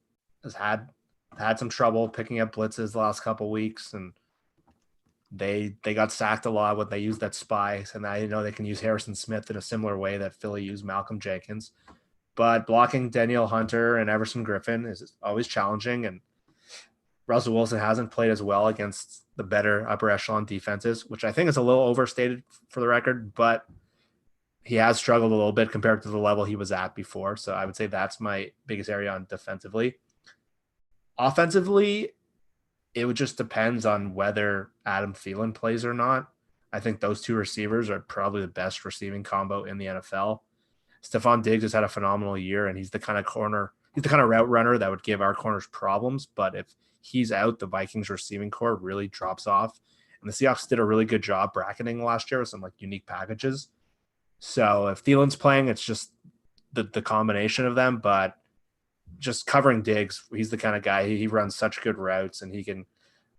has had some trouble picking up blitzes the last couple of weeks, and they got sacked a lot when they used that spy. And I know they can use Harrison Smith in a similar way that Philly used Malcolm Jenkins. But blocking Daniel Hunter and Everson Griffin is always challenging, and Russell Wilson hasn't played as well against the better upper echelon defenses, which I think is a little overstated for the record, but he has struggled a little bit compared to the level he was at before. So I would say that's my biggest area on defensively. Offensively, it would just depends on whether Adam Thielen plays or not. I think those two receivers are probably the best receiving combo in the NFL. Stephon Diggs has had a phenomenal year, and he's the kind of route runner that would give our corners problems. But if he's out, the Vikings receiving core really drops off. And the Seahawks did a really good job bracketing last year with some unique packages. So if Thielen's playing, it's just the combination of them. But just covering Diggs, he's the kind of guy, he runs such good routes and he can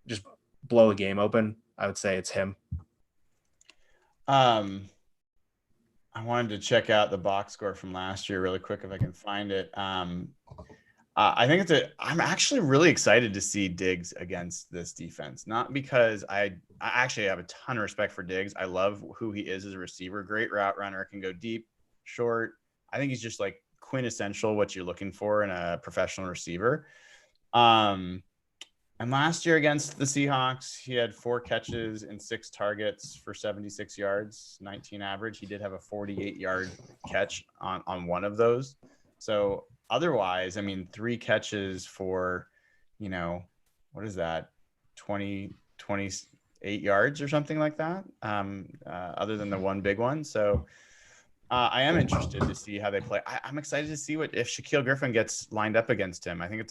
just blow a game open. I would say it's him. I wanted to check out the box score from last year really quick if I can find it. I think I'm actually really excited to see Diggs against this defense. Not because I actually have a ton of respect for Diggs. I love who he is as a receiver. Great route runner, can go deep, short. I think he's just like quintessential what you're looking for in a professional receiver. And last year against the Seahawks, he had 4 catches and 6 targets for 76 yards, 19 average. He did have a 48-yard catch on one of those. So otherwise, I mean, 3 catches for, what is that? 28 yards or something like that, other than the one big one. So I am interested to see how they play. I'm excited to see if Shaquille Griffin gets lined up against him. I think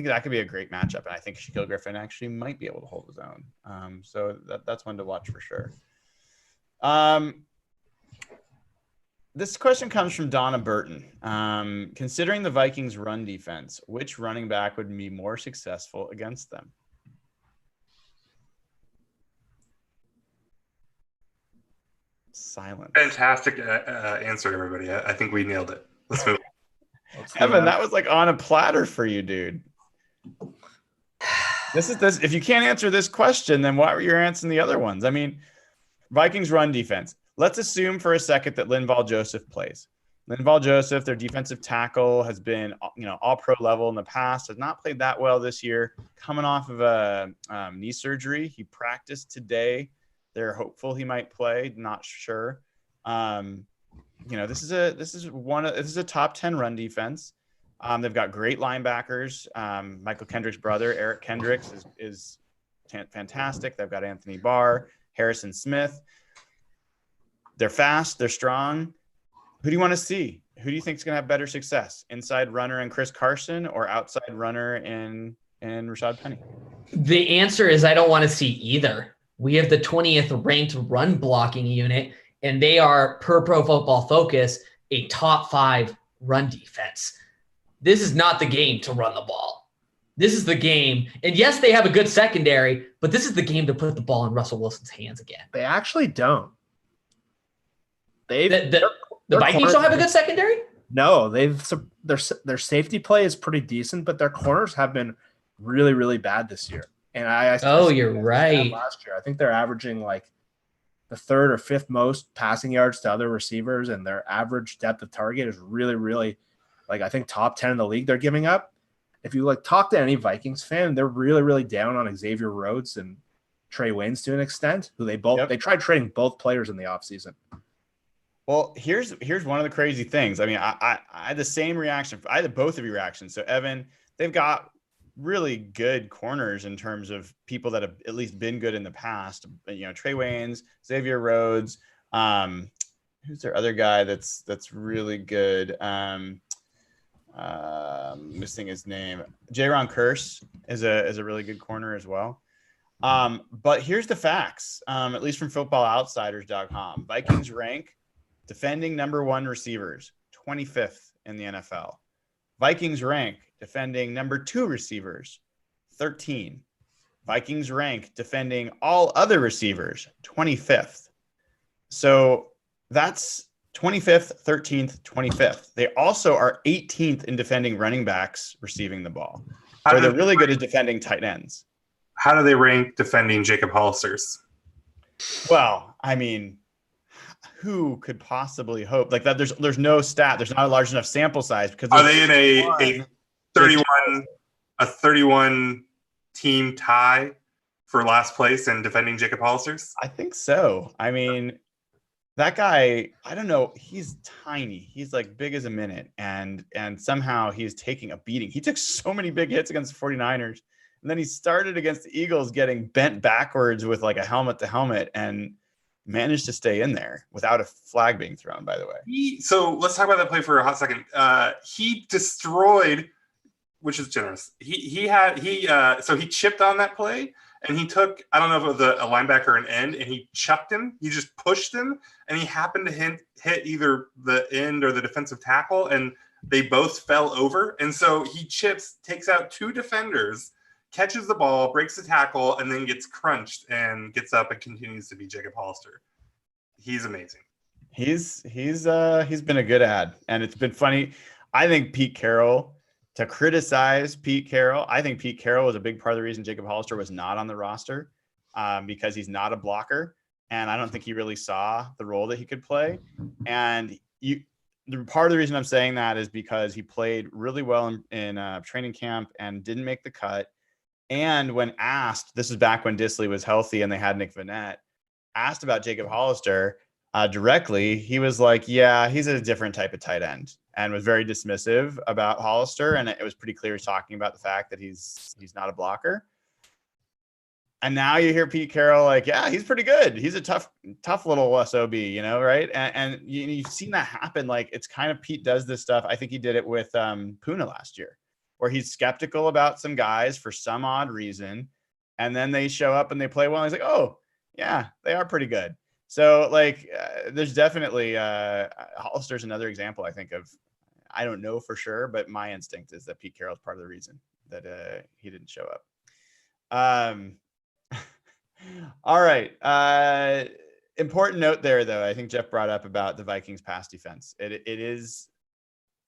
that could be a great matchup, and I think Shaquille Griffin actually might be able to hold his own. So that's one to watch for sure. This question comes from Donna Burton. Considering the Vikings' run defense, which running back would be more successful against them? Silence. Fantastic answer, everybody. I think we nailed it. Let's move on. Evan, that was like on a platter for you, dude. If you can't answer this question, then why were you answering the other ones? I mean, Vikings run defense. Let's assume for a second that Linval Joseph plays. Linval Joseph, their defensive tackle, has been, all pro level in the past, has not played that well this year, coming off of a knee surgery. He practiced today. They're hopeful he might play, not sure. This is a top 10 run defense. They've got great linebackers. Michael Kendrick's brother, Eric Kendricks, is fantastic. They've got Anthony Barr, Harrison Smith. They're fast. They're strong. Who do you want to see? Who do you think is going to have better success? Inside runner and Chris Carson, or outside runner and Rashad Penny? The answer is I don't want to see either. We have the 20th ranked run blocking unit, and they are, per Pro Football Focus, a top 5 run defense. This is not the game to run the ball. This is the game. And yes, they have a good secondary, but this is the game to put the ball in Russell Wilson's hands again. They actually don't. The Vikings don't have a good secondary? No, their safety play is pretty decent, but their corners have been really, really bad this year. And you're right. Last year, I think they're averaging like the 3rd or 5th most passing yards to other receivers, and their average depth of target is really, really, I think top 10 in the league they're giving up. If you talk to any Vikings fan, they're really, really down on Xavier Rhodes and Trey Waynes to an extent, who they tried trading both players in the offseason. Well, here's one of the crazy things. I mean, I had the same reaction. I had both of your reactions. So Evan, they've got really good corners in terms of people that have at least been good in the past. Trey Waynes, Xavier Rhodes. Who's their other guy that's really good? Missing his name. Jaron Kearse is a really good corner as well. But here's the facts, at least from footballoutsiders.com. Vikings rank defending number 1 receivers, 25th in the NFL. Vikings rank defending number 2 receivers, 13. Vikings rank defending all other receivers, 25th. So that's 25th, 13th, 25th. They also are 18th in defending running backs receiving the ball. So they're really good at defending tight ends. How do they rank defending Jacob Hollister's? Well, I mean, who could possibly hope like that? There's no stat. There's not a large enough sample size because are they in a 31 team tie for last place in defending Jacob Hollister's? I think so. I mean, that guy, I don't know. He's tiny. He's like big as a minute, and somehow he's taking a beating. He took so many big hits against the 49ers, and then he started against the Eagles getting bent backwards with like a helmet to helmet and managed to stay in there without a flag being thrown, by the way. So let's talk about that play for a hot second. He destroyed, which is generous. So he chipped on that play, and he took, I don't know if it was a linebacker or an end, and he chucked him. He just pushed him, and he happened to hit either the end or the defensive tackle, and they both fell over. And so he takes out 2 defenders, catches the ball, breaks the tackle, and then gets crunched and gets up and continues to be Jacob Hollister. He's amazing. He's been a good ad, and it's been funny. I think Pete Carroll, to criticize Pete Carroll, I think Pete Carroll was a big part of the reason Jacob Hollister was not on the roster, because he's not a blocker, and I don't think he really saw the role that he could play. And part of the reason I'm saying that is because he played really well in training camp and didn't make the cut. And when asked, this is back when Disley was healthy and they had Nick Vannett, asked about Jacob Hollister directly, he was like, yeah, he's a different type of tight end, and was very dismissive about Hollister. And it was pretty clear he's talking about the fact that he's not a blocker. And now you hear Pete Carroll like, yeah, he's pretty good. He's a tough little SOB, right? And you've seen that happen. Like, it's kind of, Pete does this stuff. I think he did it with Puna last year, where he's skeptical about some guys for some odd reason, and then they show up and they play well. And he's like, oh, yeah, they are pretty good. So, like, there's definitely Hollister's another example, I think, of, I don't know for sure, but my instinct is that Pete Carroll's part of the reason that he didn't show up. All right. Important note there, though. I think Jeff brought up about the Vikings pass defense.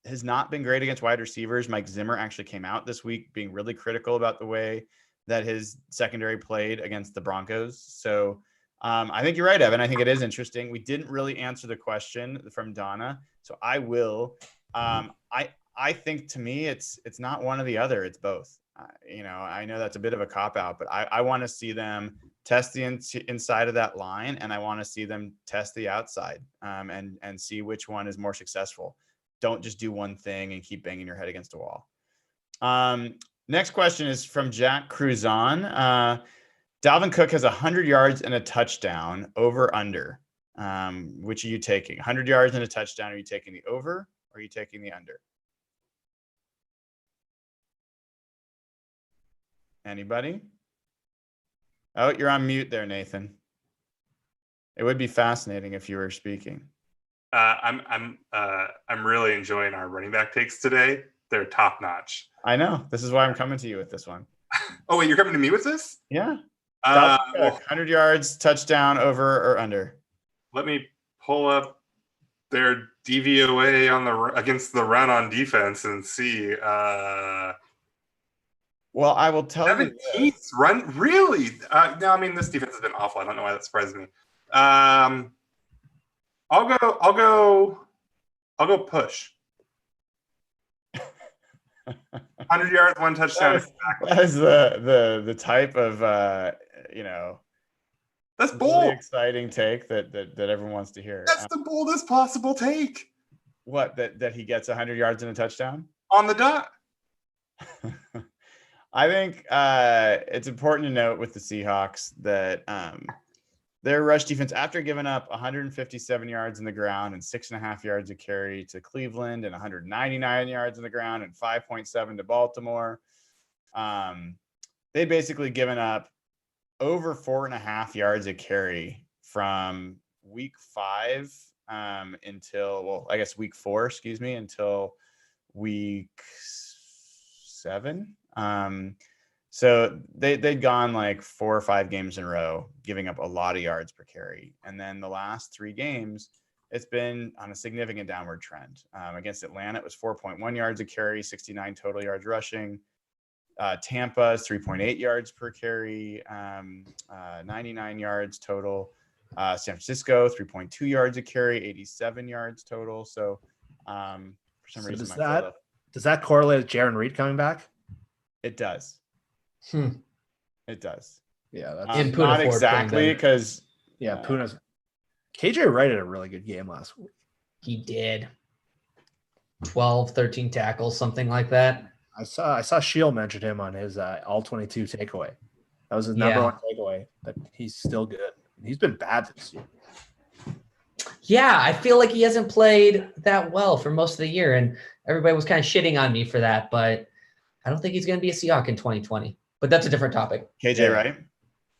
Has not been great against wide receivers. Mike Zimmer actually came out this week being really critical about the way that his secondary played against the Broncos. So I think you're right, Evan. I think it is interesting. We didn't really answer the question from Donna, so I will. I think, to me, it's not one or the other. It's both. I know that's a bit of a cop-out, but I want to see them test the inside of that line, and I want to see them test the outside, and see which one is more successful. Don't just do one thing and keep banging your head against a wall. Next question is from Jack Cruzon. Dalvin Cook has 100 yards and a touchdown, over under. Which are you taking? 100 yards and a touchdown. Are you taking the over, or are you taking the under? Anybody? Oh, you're on mute there, Nathan. It would be fascinating if you were speaking. I'm really enjoying our running back takes today. They're top notch. I know. This is why I'm coming to you with this one. Oh wait, you're coming to me with this? Yeah. Well, 100 yards, touchdown, over or under? Let me pull up their DVOA against the run on defense and see. Well, I will tell you. 17th run, really? No, I mean, this defense has been awful. I don't know why that surprised me. I'll go push. 100 yards, one touchdown. That is the type of that's bold, really exciting take that everyone wants to hear. That's the boldest possible take. What, that he gets 100 yards and a touchdown on the dot? I think it's important to note with the Seahawks that their rush defense, after giving up 157 yards in the ground and 6.5 yards a carry to Cleveland and 199 yards in the ground and 5.7 to Baltimore, they basically given up over 4.5 yards a carry from week 5 until week 4, until week 7. So they'd gone like 4 or 5 games in a row, giving up a lot of yards per carry. And then the last 3 games, it's been on a significant downward trend. Against Atlanta, it was 4.1 yards a carry, 69 total yards rushing. Tampa's 3.8 yards per carry, 99 yards total. San Francisco, 3.2 yards a carry, 87 yards total. So for some reason, does that correlate with Jaron Reed coming back? It does. It does. Yeah, that's not exactly, because Puna's KJ Wright had a really good game last week. He did 12, 13 tackles, something like that. I saw Shield mention him on his all 22 takeaway. That was his number one takeaway. But he's still good. He's been bad this year. Yeah, I feel like he hasn't played that well for most of the year, and everybody was kind of shitting on me for that. But I don't think he's going to be a Seahawk in 2020. But that's a different topic. KJ, right?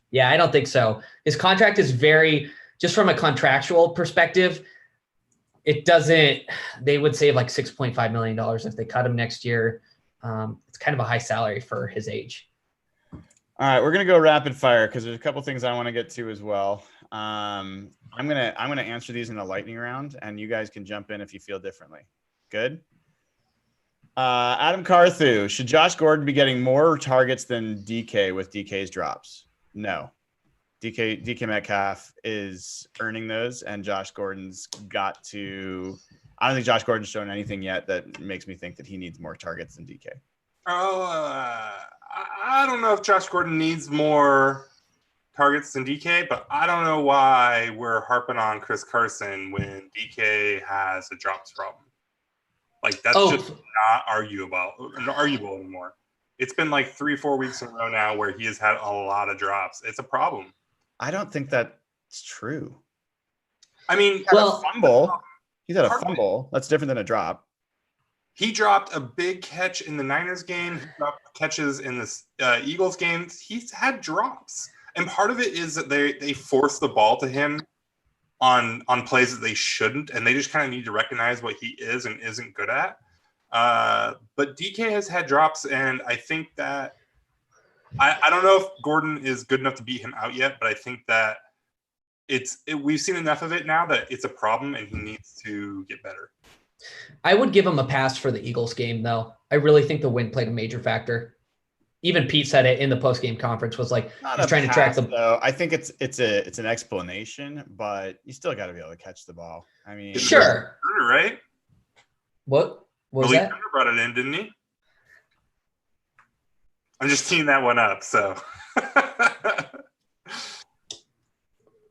Yeah, I don't think so. His contract is just from a contractual perspective, it doesn't – they would save like $6.5 million if they cut him next year. It's kind of a high salary for his age. All right, we're gonna go rapid fire because there's a couple things I want to get to as well. I'm gonna answer these in a lightning round, and you guys can jump in if you feel differently. Good. Adam Carthu, should Josh Gordon be getting more targets than DK with DK's drops? No. DK Metcalf is earning those, and Josh Gordon's got to. I don't think Josh Gordon's shown anything yet that makes me think that he needs more targets than DK. Oh, I don't know if Josh Gordon needs more targets than DK, but I don't know why we're harping on Chris Carson when DK has a drops problem. Like, that's just not arguable anymore. It's been like 3-4 weeks in a row now where he has had a lot of drops. It's a problem. I don't think that's true. I mean, a fumble. He's had a fumble. That's different than a drop. He dropped a big catch in the Niners game. He dropped catches in the Eagles game. He's had drops. And part of it is that they force the ball to him on plays that they shouldn't, and they just kind of need to recognize what he is and isn't good at. But DK has had drops, and I think that I don't know if Gordon is good enough to beat him out yet, but I think that we've seen enough of it now that it's a problem, and he needs to get better. I would give him a pass for the Eagles game, though. I really think the win played a major factor. Even Pete said it in the post-game conference, was like, he's trying to track them. Though I think it's an explanation, but you still got to be able to catch the ball. I mean, sure, right? What was that? Turner brought it in, didn't he? I'm just teeing that one up. So,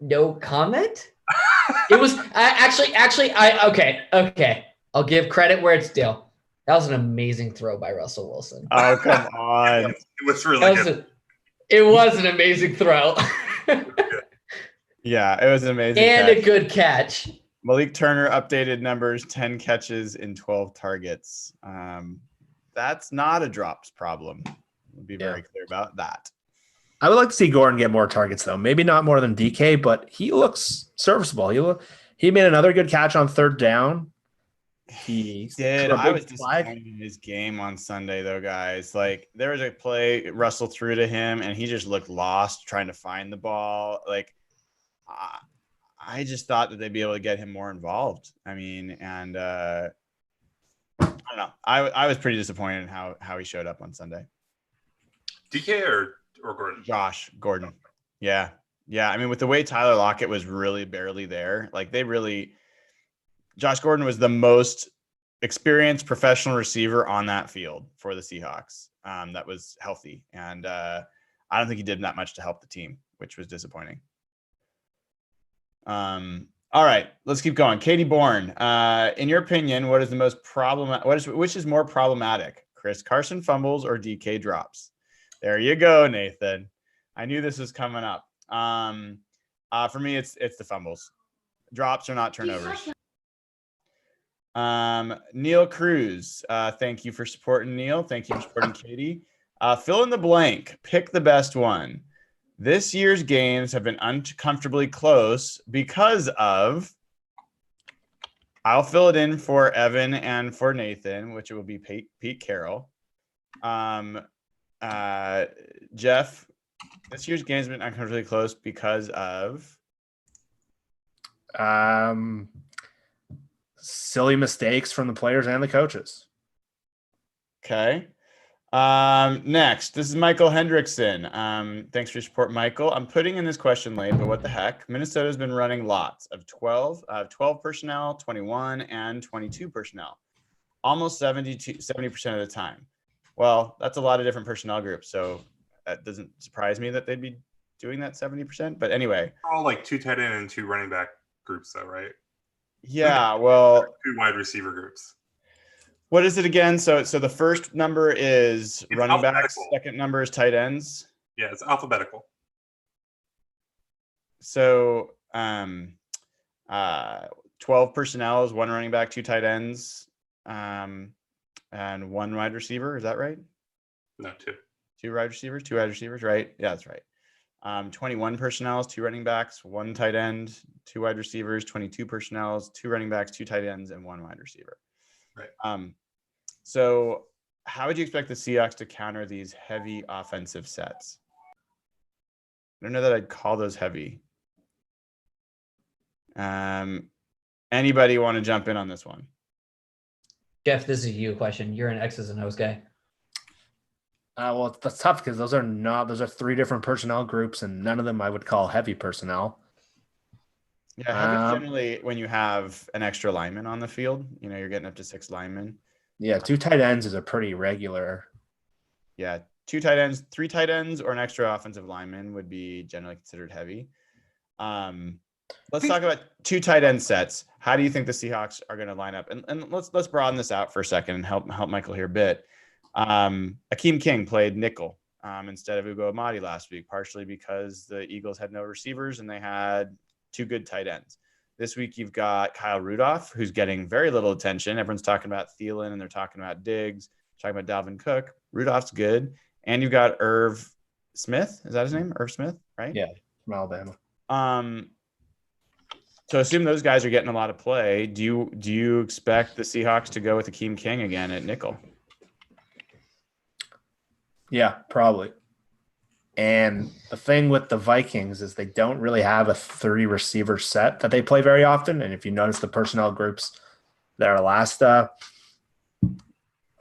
no comment. It was okay. I'll give credit where it's due. That was an amazing throw by Russell Wilson. Oh, come on. It was really good. It was an amazing throw. Yeah, it was an amazing and catch. A good catch. Malik Turner updated numbers, 10 catches in 12 targets. That's not a drops problem. We'll be very clear about that. I would like to see Gordon get more targets, though. Maybe not more than DK, but he looks serviceable. He made another good catch on third down. He did. I was disappointed in his game on Sunday, though, guys. Like, there was a play Russell threw to him, and he just looked lost trying to find the ball. Like, I just thought that they'd be able to get him more involved. I mean, and I don't know. I was pretty disappointed in how he showed up on Sunday. DK or Gordon? Josh Gordon. Yeah. I mean, with the way Tyler Lockett was really barely there, like Josh Gordon was the most experienced professional receiver on that field for the Seahawks. That was healthy. And I don't think he did that much to help the team, which was disappointing. All right, let's keep going. Katie Bourne, in your opinion, what is the most which is more problematic? Chris Carson fumbles or DK drops? There you go, Nathan. I knew this was coming up. For me, it's the fumbles. Drops are not turnovers. Neil Cruz, thank you for supporting Neil. Thank you for supporting Katie. Fill in the blank. Pick the best one. This year's games have been uncomfortably close because of. I'll fill it in for Evan and for Nathan, which will be Pete Carroll. Jeff, this year's games have been uncomfortably close because of. Silly mistakes from the players and the coaches. Okay. Next, this is Michael Hendrickson. Thanks for your support, Michael. I'm putting in this question late, but what the heck? Minnesota's been running lots of 12 personnel, 21, and 22 personnel, almost 70% of the time. Well, that's a lot of different personnel groups, so that doesn't surprise me that they'd be doing that 70%. But anyway, all like 2 tight end and 2 running back groups, though, right? Yeah, well, 2 wide receiver groups. What is it again? So the first number is running backs, second number is tight ends. Yeah, it's alphabetical. So 12 personnel is 1 running back, 2 tight ends, and 1 wide receiver. Is that right? No, 2. 2 wide receivers, right? Yeah, that's right. 21 personnel is 2 running backs, 1 tight end, 2 wide receivers. 22 personnel is 2 running backs, 2 tight ends, and 1 wide receiver. Right. So how would you expect the Seahawks to counter these heavy offensive sets? I don't know that I'd call those heavy. Anybody want to jump in on this one? Jeff, this is you a question. You're an X's and O's guy. Well, that's tough because those are three different personnel groups, and none of them I would call heavy personnel. Yeah, heavy generally when you have an extra lineman on the field. You're getting up to 6 linemen. Yeah, 2 tight ends is a pretty regular. Yeah, 2 tight ends, 3 tight ends, or an extra offensive lineman would be generally considered heavy. Let's talk about 2 tight end sets. How do you think the Seahawks are going to line up? And let's broaden this out for a second and help Michael here a bit. Akeem King played nickel instead of Ugo Amadi last week, partially because the Eagles had no receivers and they had 2 good tight ends. This week you've got Kyle Rudolph, who's getting very little attention. Everyone's talking about Thielen and they're talking about Diggs, talking about Dalvin Cook. Rudolph's good. And you've got Irv Smith. Is that his name? Irv Smith, right? Yeah, from Alabama. So assume those guys are getting a lot of play. Do you expect the Seahawks to go with Akeem King again at nickel? Yeah, probably. And the thing with the Vikings is they don't really have a 30 receiver set that they play very often. And if you notice the personnel groups that our last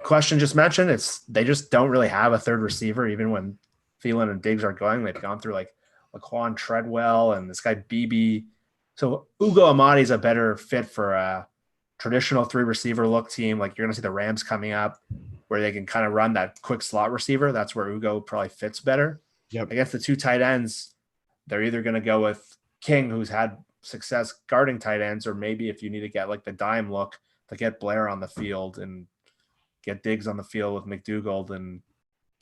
question just mentioned, they just don't really have a third receiver. Even when Thielen and Diggs are going, they've gone through like Laquan Treadwell and this guy BB. So Ugo Amadi is a better fit for a traditional 3 receiver look team. Like you're going to see the Rams coming up where they can kind of run that quick slot receiver. That's where Ugo probably fits better. Yep. Against the 2 tight ends, they're either going to go with King, who's had success guarding tight ends, or maybe if you need to get like the dime look, to get Blair on the field and get Diggs on the field with McDougald and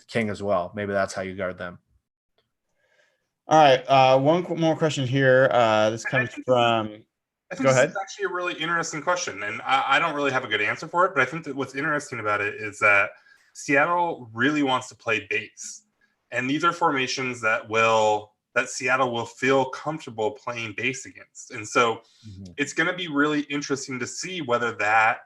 King as well. Maybe that's how you guard them. All right. One more question here. This comes from. I think this is actually a really interesting question, and I don't really have a good answer for it, but I think that what's interesting about it is that Seattle really wants to play base. And these are formations that Seattle will feel comfortable playing base against. And so it's going to be really interesting to see whether that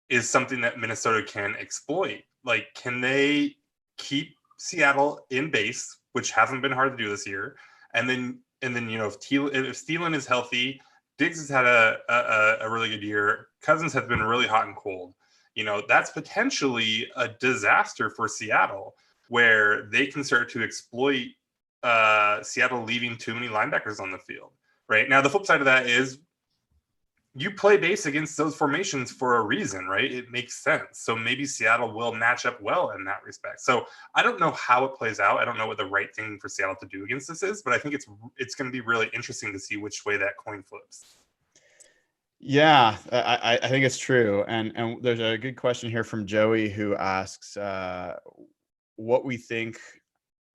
is something that Minnesota can exploit. Like, can they keep Seattle in base, which hasn't been hard to do this year? And then if Thielen is healthy, Diggs has had a really good year. Cousins has been really hot and cold. That's potentially a disaster for Seattle, where they can start to exploit Seattle leaving too many linebackers on the field. Right now, the flip side of that is you play base against those formations for a reason, right? It makes sense. So maybe Seattle will match up well in that respect. So I don't know how it plays out. I don't know what the right thing for Seattle to do against this is, but I think it's going to be really interesting to see which way that coin flips. Yeah, I think it's true. And there's a good question here from Joey who asks what we think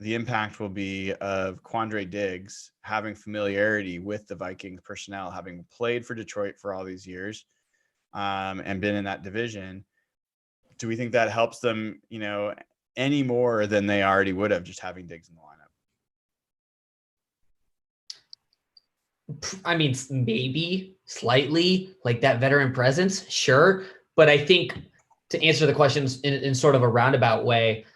the impact will be of Quandre Diggs having familiarity with the Vikings personnel, having played for Detroit for all these years and been in that division. Do we think that helps them, any more than they already would have just having Diggs in the lineup? I mean, maybe slightly, like that veteran presence, sure. But I think to answer the questions in sort of a roundabout way,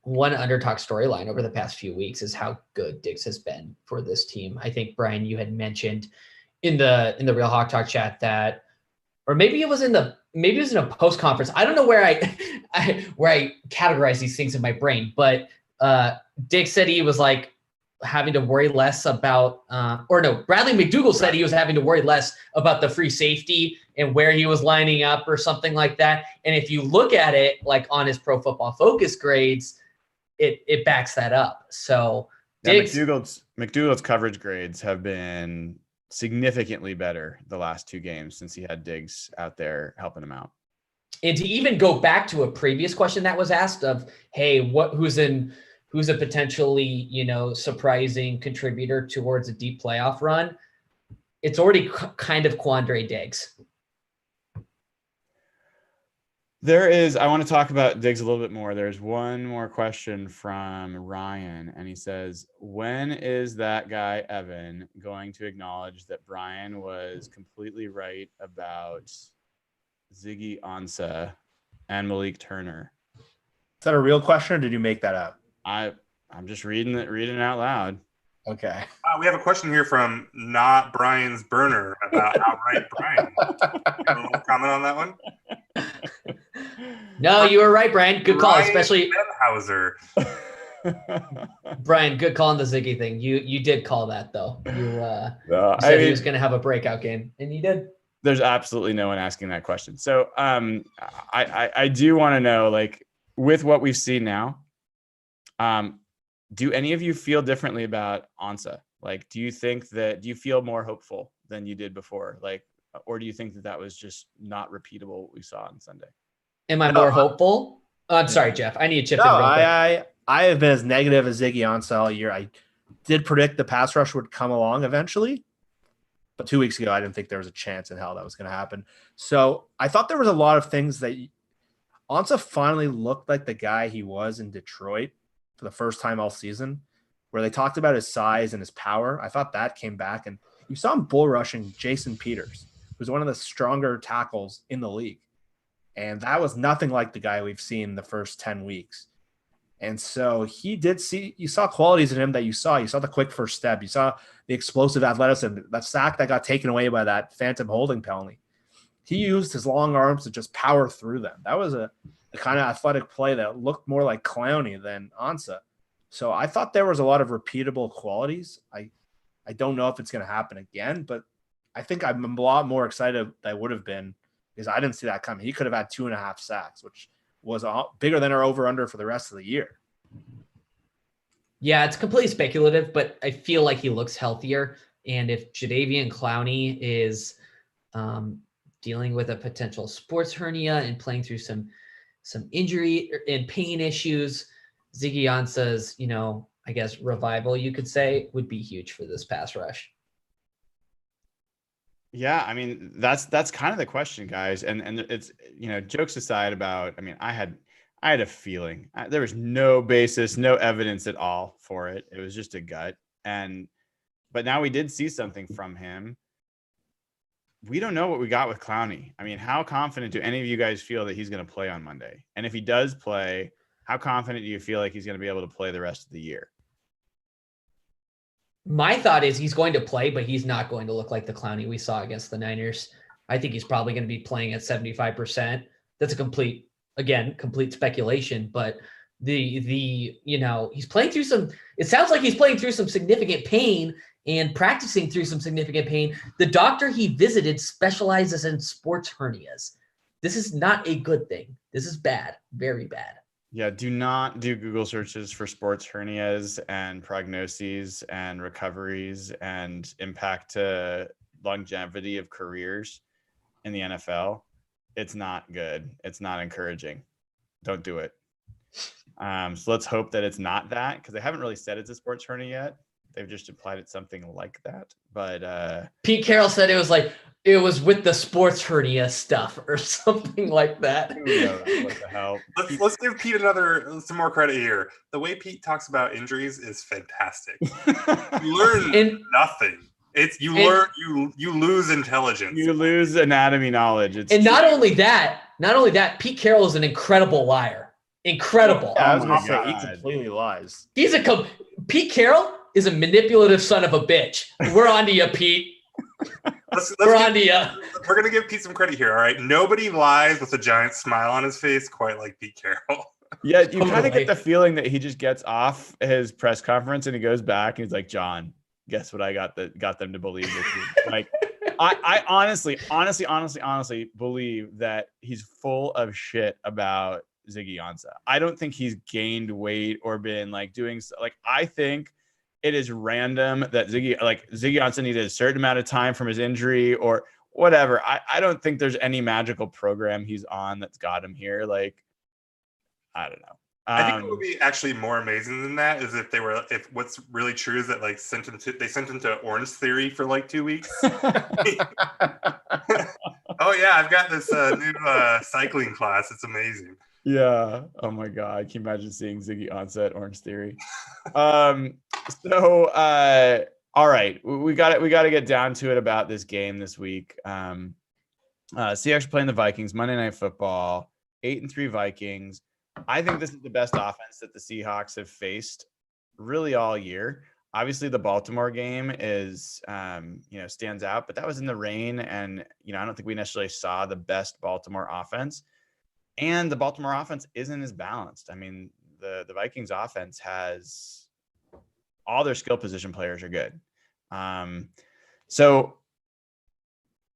one undertalk storyline over the past few weeks is how good Diggs has been for this team. I think, Brian, you had mentioned in the Real Hawk Talk chat that, or maybe it was in a post conference. I don't know where I categorize these things in my brain, but Diggs said he was like having to worry less about, Bradley McDougald said he was having to worry less about the free safety and where he was lining up or something like that. And if you look at it like on his Pro Football Focus grades, it backs that up. So Diggs, McDougald's coverage grades have been significantly better the last 2 games since he had Diggs out there helping him out. And to even go back to a previous question that was asked of, hey, who's a potentially, surprising contributor towards a deep playoff run, it's already kind of Quandre Diggs. I want to talk about Diggs a little bit more. There's one more question from Ryan, and he says, when is that guy, Evan, going to acknowledge that Brian was completely right about Ziggy Ansah and Malik Turner? Is that a real question, or did you make that up? I'm just reading it out loud. Okay. We have a question here from Not Brian's Burner about outright Brian. You want to comment on that one? No, you were right, Brian. Good call, Ryan especially Benhauser. Brian. Good call on the Ziggy thing. You did call that though. You No, said he was going to have a breakout game, and he did. There's absolutely no one asking that question. So I do want to know, like, with what we've seen now, do any of you feel differently about Ansah? Like, do you feel more hopeful than you did before? Like, or do you think that was just not repeatable what we saw on Sunday? Am I more hopeful? Oh, I'm sorry, Jeff. I need to chip in No, real quick. I have been as negative as Ziggy Ansah all year. I did predict the pass rush would come along eventually, but 2 weeks ago, I didn't think there was a chance in hell that was going to happen. So I thought there was a lot of things that Ansah finally looked like the guy he was in Detroit for the first time all season, where they talked about his size and his power. I thought that came back, and you saw him bull rushing Jason Peters, who's one of the stronger tackles in the league. And that was nothing like the guy we've seen the first 10 weeks. And so you saw qualities in him that you saw the quick first step. You saw the explosive athleticism, that sack that got taken away by that phantom holding penalty. He used his long arms to just power through them. That was a kind of athletic play that looked more like Clowney than Ansah. So I thought there was a lot of repeatable qualities. I don't know if it's going to happen again, but I think I'm a lot more excited than I would have been because I didn't see that coming. He could have had 2.5 sacks, which was bigger than our over-under for the rest of the year. Yeah, it's completely speculative, but I feel like he looks healthier. And if Jadeveon Clowney is dealing with a potential sports hernia and playing through some injury and pain issues, Ziggy Ansah's, I guess revival, you could say, would be huge for this pass rush. Yeah, I mean, that's kind of the question, guys. And it's, jokes aside about, I mean, I had a feeling there was no basis, no evidence at all for it. It was just a gut. But now we did see something from him. We don't know what we got with Clowney. I mean, how confident do any of you guys feel that he's going to play on Monday? And if he does play, how confident do you feel like he's going to be able to play the rest of the year? My thought is he's going to play, but he's not going to look like the Clowney we saw against the Niners. I think he's probably going to be playing at 75%. That's a complete speculation, but he's playing through it sounds like he's playing through some significant pain and practicing through some significant pain. The doctor he visited specializes in sports hernias. This is not a good thing. This is bad, very bad. Yeah, do not do Google searches for sports hernias and prognoses and recoveries and impact to longevity of careers in the NFL. It's not good. It's not encouraging. Don't do it. So let's hope that it's not that, because they haven't really said it's a sports hernia yet. They've just implied it's something like that. But Pete Carroll said it was with the sports hernia stuff or something like that. Who knows what the hell? Let's give Pete some more credit here. The way Pete talks about injuries is fantastic. You learn nothing. You lose intelligence. You lose anatomy knowledge. Not only that, Pete Carroll is an incredible liar. Incredible. Yeah, I was going to say, he completely lies. Pete Carroll is a manipulative son of a bitch. We're on to you, Pete. We're on to you. We're going to give Pete some credit here, all right? Nobody lies with a giant smile on his face quite like Pete Carroll. Yeah, you kind of get the feeling that he just gets off his press conference and he goes back and he's like, John, guess what I got them to believe this week? Like, I honestly believe that he's full of shit about Ziggy Ansah. I don't think he's gained weight or been I think it is random that Ziggy Ansah needed a certain amount of time from his injury or whatever. I don't think there's any magical program he's on that's got him here. Like, I don't know. I think it would be actually more amazing than that is if what's really true is that they sent him to Orange Theory for like 2 weeks. Oh yeah, I've got this new cycling class. It's amazing. Yeah. Oh my God. Can you imagine seeing Ziggy Ansah at Orange Theory? All right, we got to get down to it about this game this week. Seahawks are playing the Vikings Monday Night Football. 8-3 Vikings. I think this is the best offense that the Seahawks have faced really all year. obviously the Baltimore game is, stands out, but that was in the rain. And, I don't think we necessarily saw the best Baltimore offense. And the Baltimore offense isn't as balanced. I mean, the Vikings offense has all their skill position players are good. So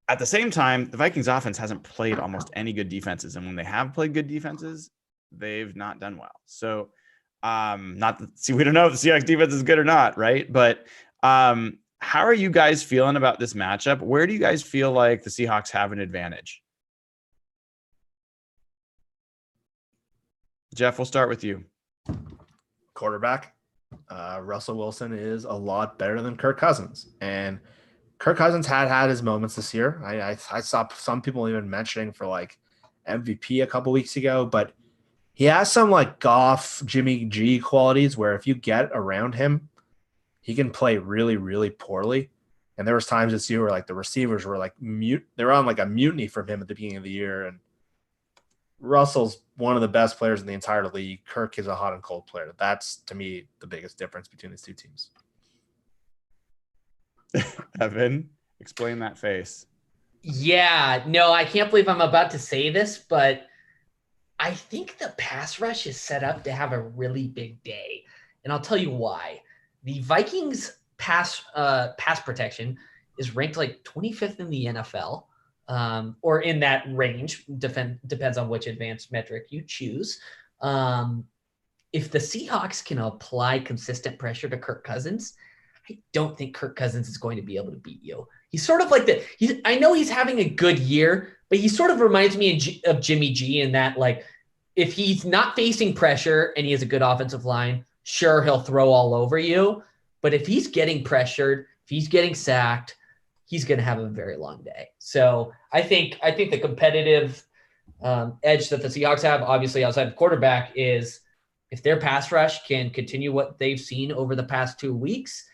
at the same time, the Vikings offense hasn't played almost any good defenses. And when they have played good defenses, they've not done well. So we don't know if the Seahawks defense is good or not, right? But how are you guys feeling about this matchup? Where do you guys feel like the Seahawks have an advantage? Jeff, we'll start with you. Quarterback. Russell Wilson is a lot better than Kirk Cousins. And Kirk Cousins had his moments this year. I saw some people even mentioning for like MVP a couple weeks ago, but he has some like Goff, Jimmy G qualities where if you get around him, he can play really, really poorly. And there was times this year where like the receivers were like they were on like a mutiny from him at the beginning of the year. And Russell's one of the best players in the entire league. Kirk is a hot and cold player. That's, to me, the biggest difference between these two teams. Evan, explain that face. Yeah, no, I can't believe I'm about to say this, but I think the pass rush is set up to have a really big day. And I'll tell you why. The Vikings pass protection is ranked like 25th in the NFL, or in that range. Depends on which advanced metric you choose. If the Seahawks can apply consistent pressure to Kirk Cousins, I don't think Kirk Cousins is going to be able to beat you. He's sort of like I know he's having a good year, but he sort of reminds me of Jimmy G in that, like, if he's not facing pressure and he has a good offensive line, sure, he'll throw all over you. But if he's getting pressured, if he's getting sacked, he's going to have a very long day. So I think the competitive edge that the Seahawks have, obviously outside of quarterback, is if their pass rush can continue what they've seen over the past 2 weeks,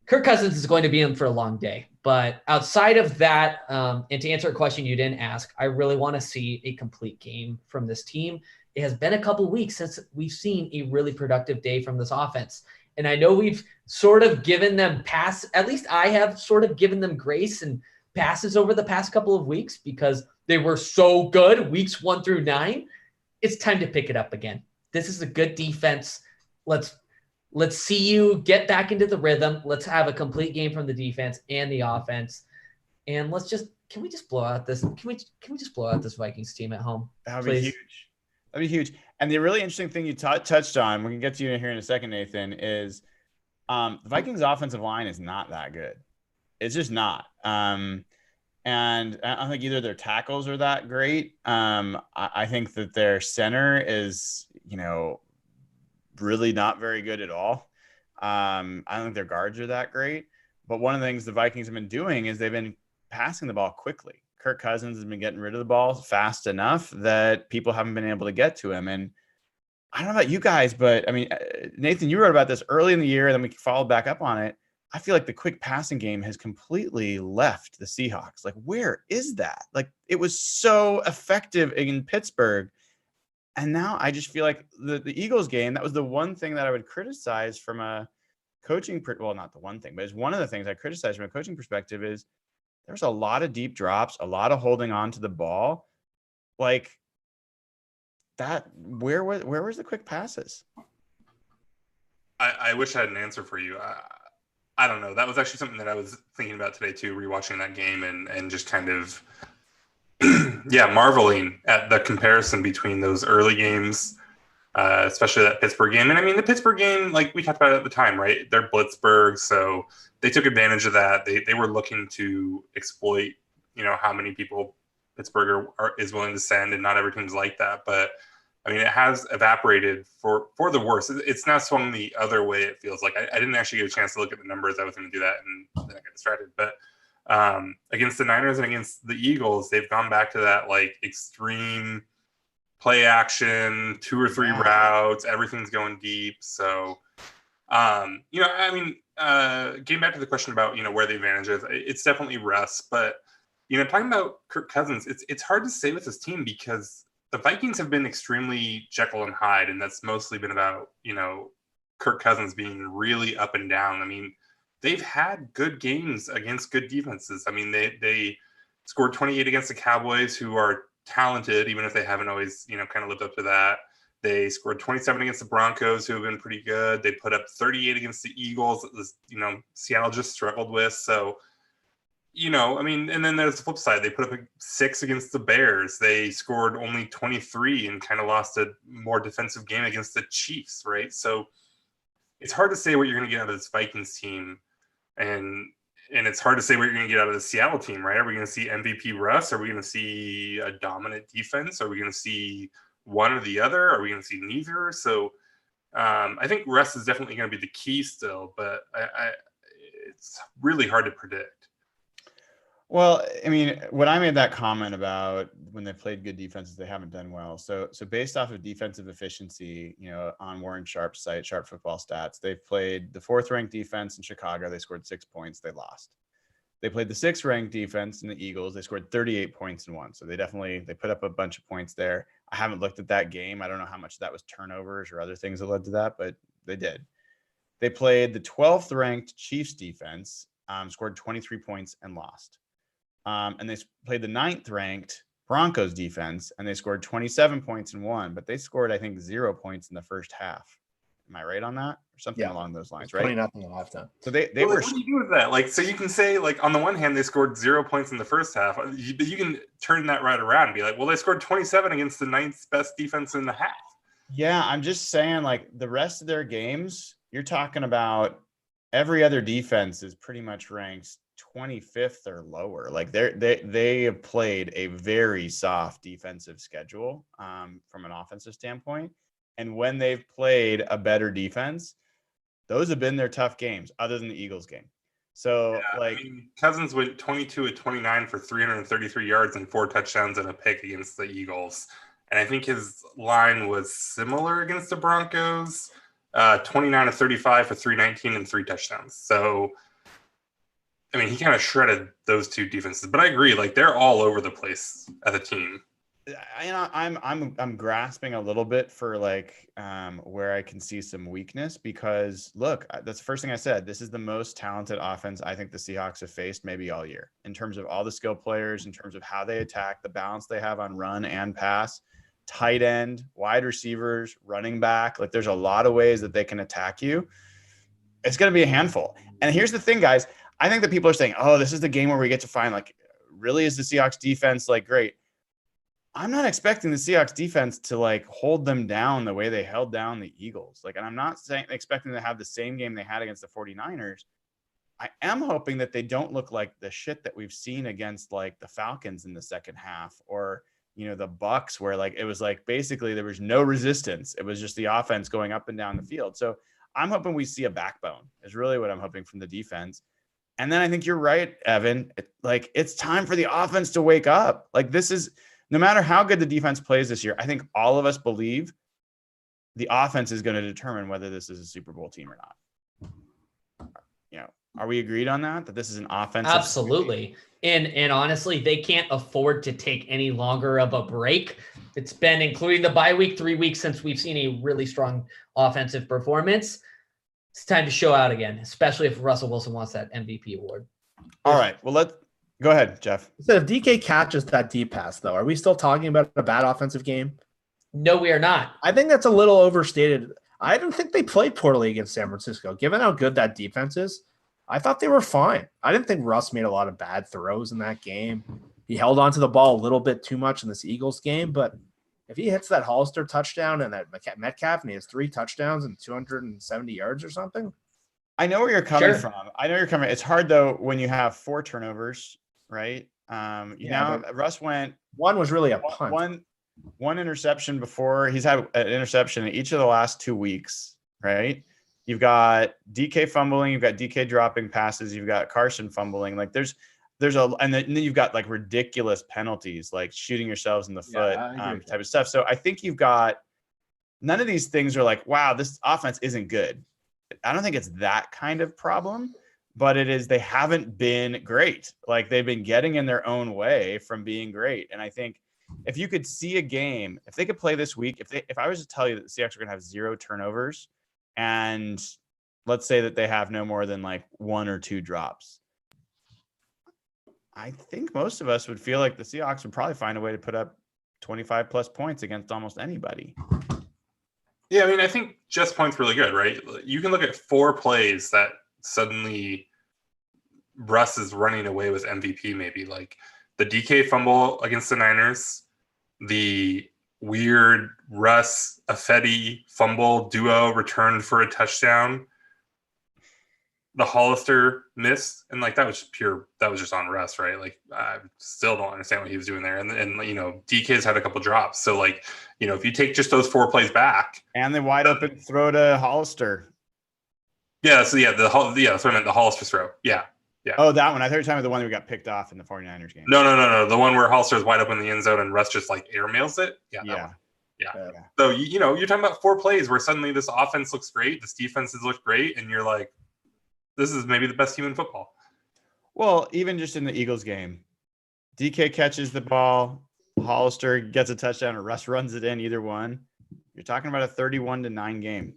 Kirk Cousins is going to be in for a long day. But outside of that, and to answer a question you didn't ask, I really want to see a complete game from this team. It has been a couple of weeks since we've seen a really productive day from this offense. And I know we've sort of given them at least I have sort of given them grace and passes over the past couple of weeks because they were so good weeks 1 through 9. It's time to pick it up again. This is a good defense. Let's see you get back into the rhythm. Let's have a complete game from the defense and the offense. And can we just blow out this? Can we just blow out this Vikings team at home? That'd be huge. That'd be huge. And the really interesting thing you touched on, we can get to you here in a second, Nathan, is the Vikings offensive line is not that good. It's just not. And I don't think either their tackles are that great. I think that their center is, really not very good at all. I don't think their guards are that great. But one of the things the Vikings have been doing is they've been passing the ball quickly. Kirk Cousins has been getting rid of the ball fast enough that people haven't been able to get to him. And I don't know about you guys, but I mean, Nathan, you wrote about this early in the year, and then we followed back up on it. I feel like the quick passing game has completely left the Seahawks. Like, where is that? Like, it was so effective in Pittsburgh. And now I just feel like the Eagles game, that was the one thing that I would criticize from a coaching, well, not the one thing, but it's one of the things I criticize from a coaching perspective is there's a lot of deep drops, a lot of holding on to the ball. Like that, where was the quick passes? I wish I had an answer for you. I don't know. That was actually something that I was thinking about today too, rewatching that game and just kind of marveling at the comparison between those early games, especially that Pittsburgh game. And I mean, the Pittsburgh game, like we talked about at the time, right? They're Blitzburg, so they took advantage of that. They were looking to exploit, how many people Pittsburgh is willing to send, and not every team's like that. But I mean, it has evaporated for the worse. It's now swung the other way, it feels like. I didn't actually get a chance to look at the numbers. I was going to do that, and then I got distracted. But against the Niners and against the Eagles, they've gone back to that like extreme play action, 2 or 3 routes, everything's going deep. So, getting back to the question about, where the advantage is, it's definitely Russ. But, talking about Kirk Cousins, it's hard to say with this team because the Vikings have been extremely Jekyll and Hyde, and that's mostly been about, Kirk Cousins being really up and down. I mean, they've had good games against good defenses. I mean, they scored 28 against the Cowboys, who are talented, even if they haven't always, kind of lived up to that. They scored 27 against the Broncos, who have been pretty good. They put up 38 against the Eagles, Seattle just struggled with. So, I mean, and then there's the flip side. They put up 6 against the Bears. They scored only 23 and kind of lost a more defensive game against the Chiefs, right? So it's hard to say what you're going to get out of this Vikings team. And it's hard to say what you're going to get out of the Seattle team, right? Are we going to see MVP Russ? Are we going to see a dominant defense? Are we going to see one or the other? Are we going to see neither? So I think Russ is definitely going to be the key still, but it's really hard to predict. Well, I mean, when I made that comment about when they played good defenses, they haven't done well. So based off of defensive efficiency, on Warren Sharp's site, Sharp Football Stats, they've played the 4th ranked defense in Chicago. They scored 6 points. They lost. They played the 6th ranked defense in the Eagles. They scored 38 points and won. So they put up a bunch of points there. I haven't looked at that game. I don't know how much of that was turnovers or other things that led to that, but they did. They played the 12th ranked Chiefs defense, scored 23 points and lost. And they played the 9th ranked Broncos defense, and they scored 27 points and won, but they scored, I think, 0 points in the first half. Am I right on that? Or something along those lines, right? 20-0 halftime. So they were. What do you do with that? Like, so you can say, like, on the one hand, they scored 0 points in the first half. You can turn that right around and be like, well, they scored 27 against the 9th best defense in the half. Yeah, I'm just saying, like, the rest of their games, you're talking about every other defense is pretty much ranked 25th or lower. Like they have played a very soft defensive schedule from an offensive standpoint. And when they've played a better defense, those have been their tough games other than the Eagles game. So Cousins went 22 of 29 for 333 yards and 4 touchdowns and a pick against the Eagles. And I think his line was similar against the Broncos, 29 of 35 for 319 and 3 touchdowns. So, I mean, he kind of shredded those two defenses, but I agree. Like, they're all over the place as a team. I'm grasping a little bit for where I can see some weakness, because look, that's the first thing I said. This is the most talented offense I think the Seahawks have faced maybe all year, in terms of all the skill players, in terms of how they attack, the balance they have on run and pass, tight end, wide receivers, running back. Like, there's a lot of ways that they can attack you. It's going to be a handful. And here's the thing, guys. I think that people are saying, oh, this is the game where we get to find, really is the Seahawks defense great? I'm not expecting the Seahawks defense to hold them down the way they held down the Eagles. And I'm not expecting to have the same game they had against the 49ers. I am hoping that they don't look like the shit that we've seen against the Falcons in the second half, or, the Bucks, where it was basically there was no resistance. It was just the offense going up and down the field. So I'm hoping we see a backbone is really what I'm hoping from the defense. And then I think you're right, Evan. It's time for the offense to wake up. This is, no matter how good the defense plays this year, I think all of us believe the offense is going to determine whether this is a Super Bowl team or not. Are we agreed on that this is an offensive? Absolutely. And honestly, they can't afford to take any longer of a break. It's been, including the bye week, 3 weeks since we've seen a really strong offensive performance. It's time to show out again, especially if Russell Wilson wants that MVP award. All right. Well, go ahead, Jeff. So if DK catches that deep pass, though, are we still talking about a bad offensive game? No, we are not. I think that's a little overstated. I don't think they played poorly against San Francisco. Given how good that defense is, I thought they were fine. I didn't think Russ made a lot of bad throws in that game. He held onto the ball a little bit too much in this Eagles game, but if he hits that Hollister touchdown and that Metcalf, and he has 3 touchdowns and 270 yards or something. I know where you're coming from. It's hard, though, when you have 4 turnovers, right? Russ went. One was really a punt. One interception before. He's had an interception in each of the last 2 weeks, right? You've got DK fumbling. You've got DK dropping passes. You've got Carson fumbling. And then you've got ridiculous penalties, shooting yourselves in the foot, type of stuff. So I think you've got, none of these things are wow, this offense isn't good. I don't think it's that kind of problem, but it is, they haven't been great. They've been getting in their own way from being great. And I think if you could see a game, if they could play this week, if I was to tell you that the Seahawks are going to have 0 turnovers and let's say that they have no more than like 1 or 2 drops. I think most of us would feel like the Seahawks would probably find a way to put up 25 plus points against almost anybody. Yeah, I mean, I think just points really good, right? You can look at 4 plays that suddenly Russ is running away with MVP, maybe like the DK fumble against the Niners, the weird Russ Affetti fumble duo returned for a touchdown, the Hollister miss, and like that was just on Russ, right? Like I still don't understand what he was doing there, and DK's had a couple drops, so like if you take just those 4 plays back, and the wide open throw to Hollister. Yeah, so that's what I meant, the Hollister throw. Yeah. Oh, that one. I thought you were talking about the one that we got picked off in the 49ers game. No. The one where Hollister is wide open in the end zone and Russ just like airmails it. Yeah. Yeah. So, you're talking about 4 plays where suddenly this offense looks great, this defense has looked great, and you're like, this is maybe the best team in football. Well, even just in the Eagles game, DK catches the ball, Hollister gets a touchdown, or Russ runs it in, either one. You're talking about a 31-9 game.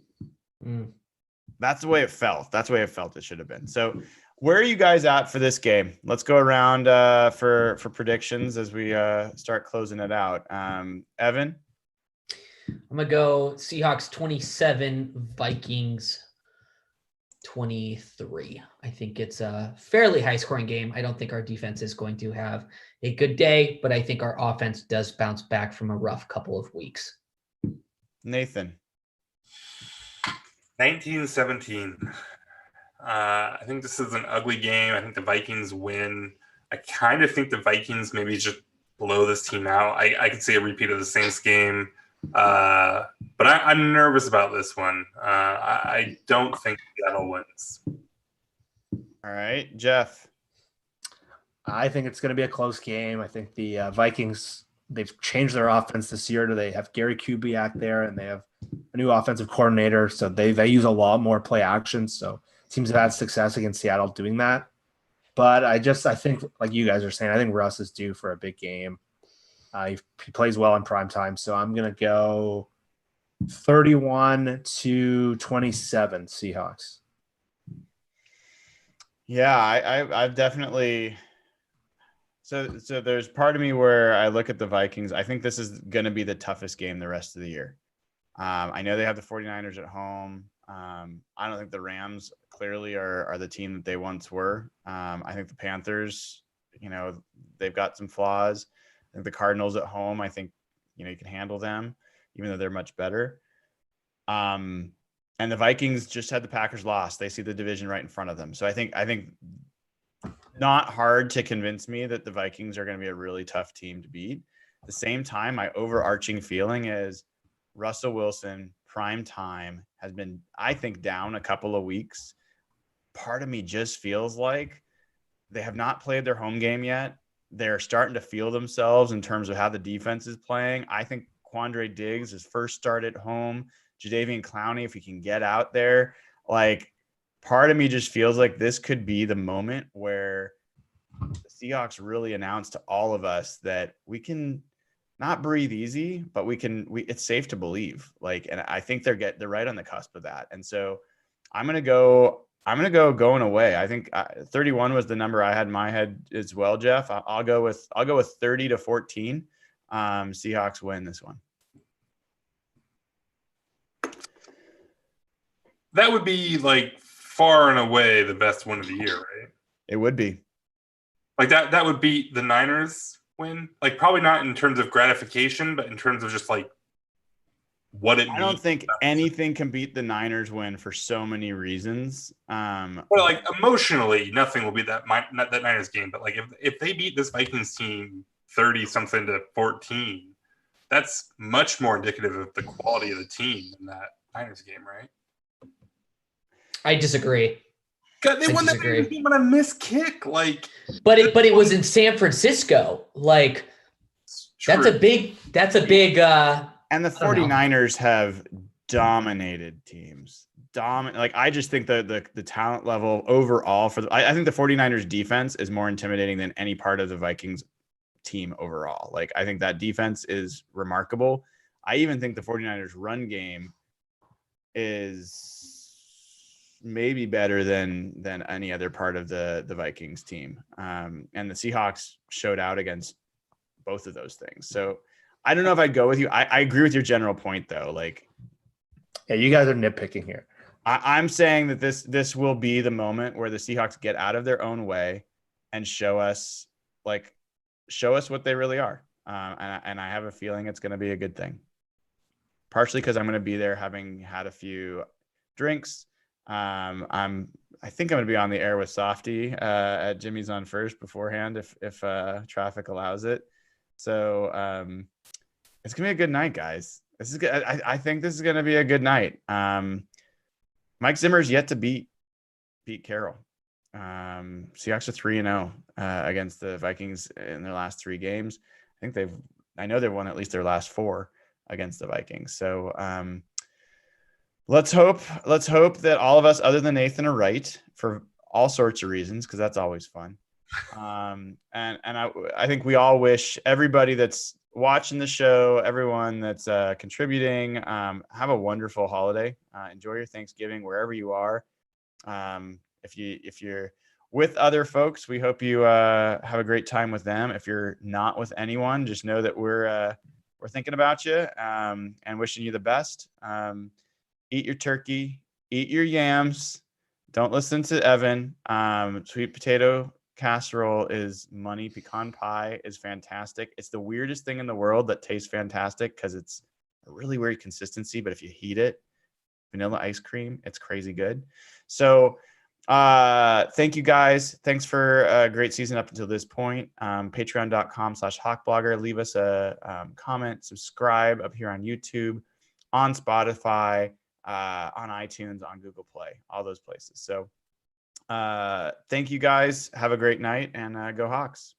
That's the way it felt. That's the way it felt it should have been. So where are you guys at for this game? Let's go around for predictions as we start closing it out. Evan? I'm going to go Seahawks 27, Vikings 23. I think it's a fairly high-scoring game. I don't think our defense is going to have a good day, but I think our offense does bounce back from a rough couple of weeks. Nathan? 19-17. I think this is an ugly game. I think the Vikings win. I kind of think the Vikings maybe just blow this team out. I could see a repeat of the Saints game. But I'm nervous about this one. I don't think Seattle wins. All right. Jeff? I think it's going to be a close game. I think the Vikings, they've changed their offense this year. They have Gary Kubiak there, and they have a new offensive coordinator. So they use a lot more play action. So teams have had success against Seattle doing that. But I think, like you guys are saying, I think Russ is due for a big game. He plays well in prime time. So I'm going to go 31-27 Seahawks. Yeah, I've definitely. So there's part of me where I look at the Vikings. I think this is going to be the toughest game the rest of the year. I know they have the 49ers at home. I don't think the Rams clearly are the team that they once were. I think the Panthers, they've got some flaws. I think the Cardinals at home, I think, you can handle them, even though they're much better. And the Vikings just had the Packers lost. They see the division right in front of them. So I think not hard to convince me that the Vikings are going to be a really tough team to beat. At the same time, my overarching feeling is Russell Wilson, prime time, has been, I think, down a couple of weeks. Part of me just feels like they have not played their home game yet. They're starting to feel themselves in terms of how the defense is playing. I think Quandre Diggs, his first start at home, Jadeveon Clowney, if he can get out there, like, part of me just feels like this could be the moment where the Seahawks really announce to all of us that we can not breathe easy, but it's safe to believe. Like, and I think they're right on the cusp of that. And so I'm going to go going away. I think 31 was the number I had in my head as well, Jeff. I'll go with 30-14. Seahawks win this one. That would be like far and away the best win of the year, right? It would be. Like that would beat the Niners win. Like probably not in terms of gratification, but in terms of just like what it means. I don't think anything can beat the Niners win for so many reasons. Well, like emotionally, nothing will beat that Niners game. But like if they beat this Vikings team 30-something-14, that's much more indicative of the quality of the team than that Niners game, right? I disagree. God, they won that game on a missed kick. Like, but it was in San Francisco. Like, that's a big. And the 49ers have dominated teams. Like, I just think the talent level overall I think the 49ers defense is more intimidating than any part of the Vikings team overall. Like, I think that defense is remarkable. I even think the 49ers run game is maybe better than any other part of the Vikings team. And the Seahawks showed out against both of those things. So I don't know if I'd go with you. I agree with your general point though. Like, Yeah, you guys are nitpicking here. I'm saying that this will be the moment where the Seahawks get out of their own way and show us what they really are. And I have a feeling it's going to be a good thing. Partially because I'm going to be there having had a few drinks. I think I'm going to be on the air with Softy at Jimmy's on First beforehand if traffic allows it. So it's going to be a good night, guys. This is good. I think this is going to be a good night. Mike Zimmer's yet to beat Carroll. Seahawks are 3-0 against the Vikings in their last 3 games. I know they've won at least their last 4 against the Vikings. So let's hope that all of us other than Nathan are right for all sorts of reasons, because that's always fun. And I think we all wish everybody that's watching the show, everyone that's contributing, have a wonderful holiday. Enjoy your Thanksgiving wherever you are. If you're with other folks, we hope you have a great time with them. If you're not with anyone, just know that we're thinking about you and wishing you the best. Eat your turkey, eat your yams. Don't listen to Evan. Sweet potato casserole is money. Pecan pie is fantastic. It's the weirdest thing in the world that tastes fantastic because it's a really weird consistency, but if you heat it, vanilla ice cream, it's crazy good. So thank you guys. Thanks for a great season up until this point. Patreon.com/hawkblogger. Leave us a comment, subscribe up here on YouTube, on Spotify, on iTunes, on Google Play, all those places. So thank you guys. Have a great night and go Hawks.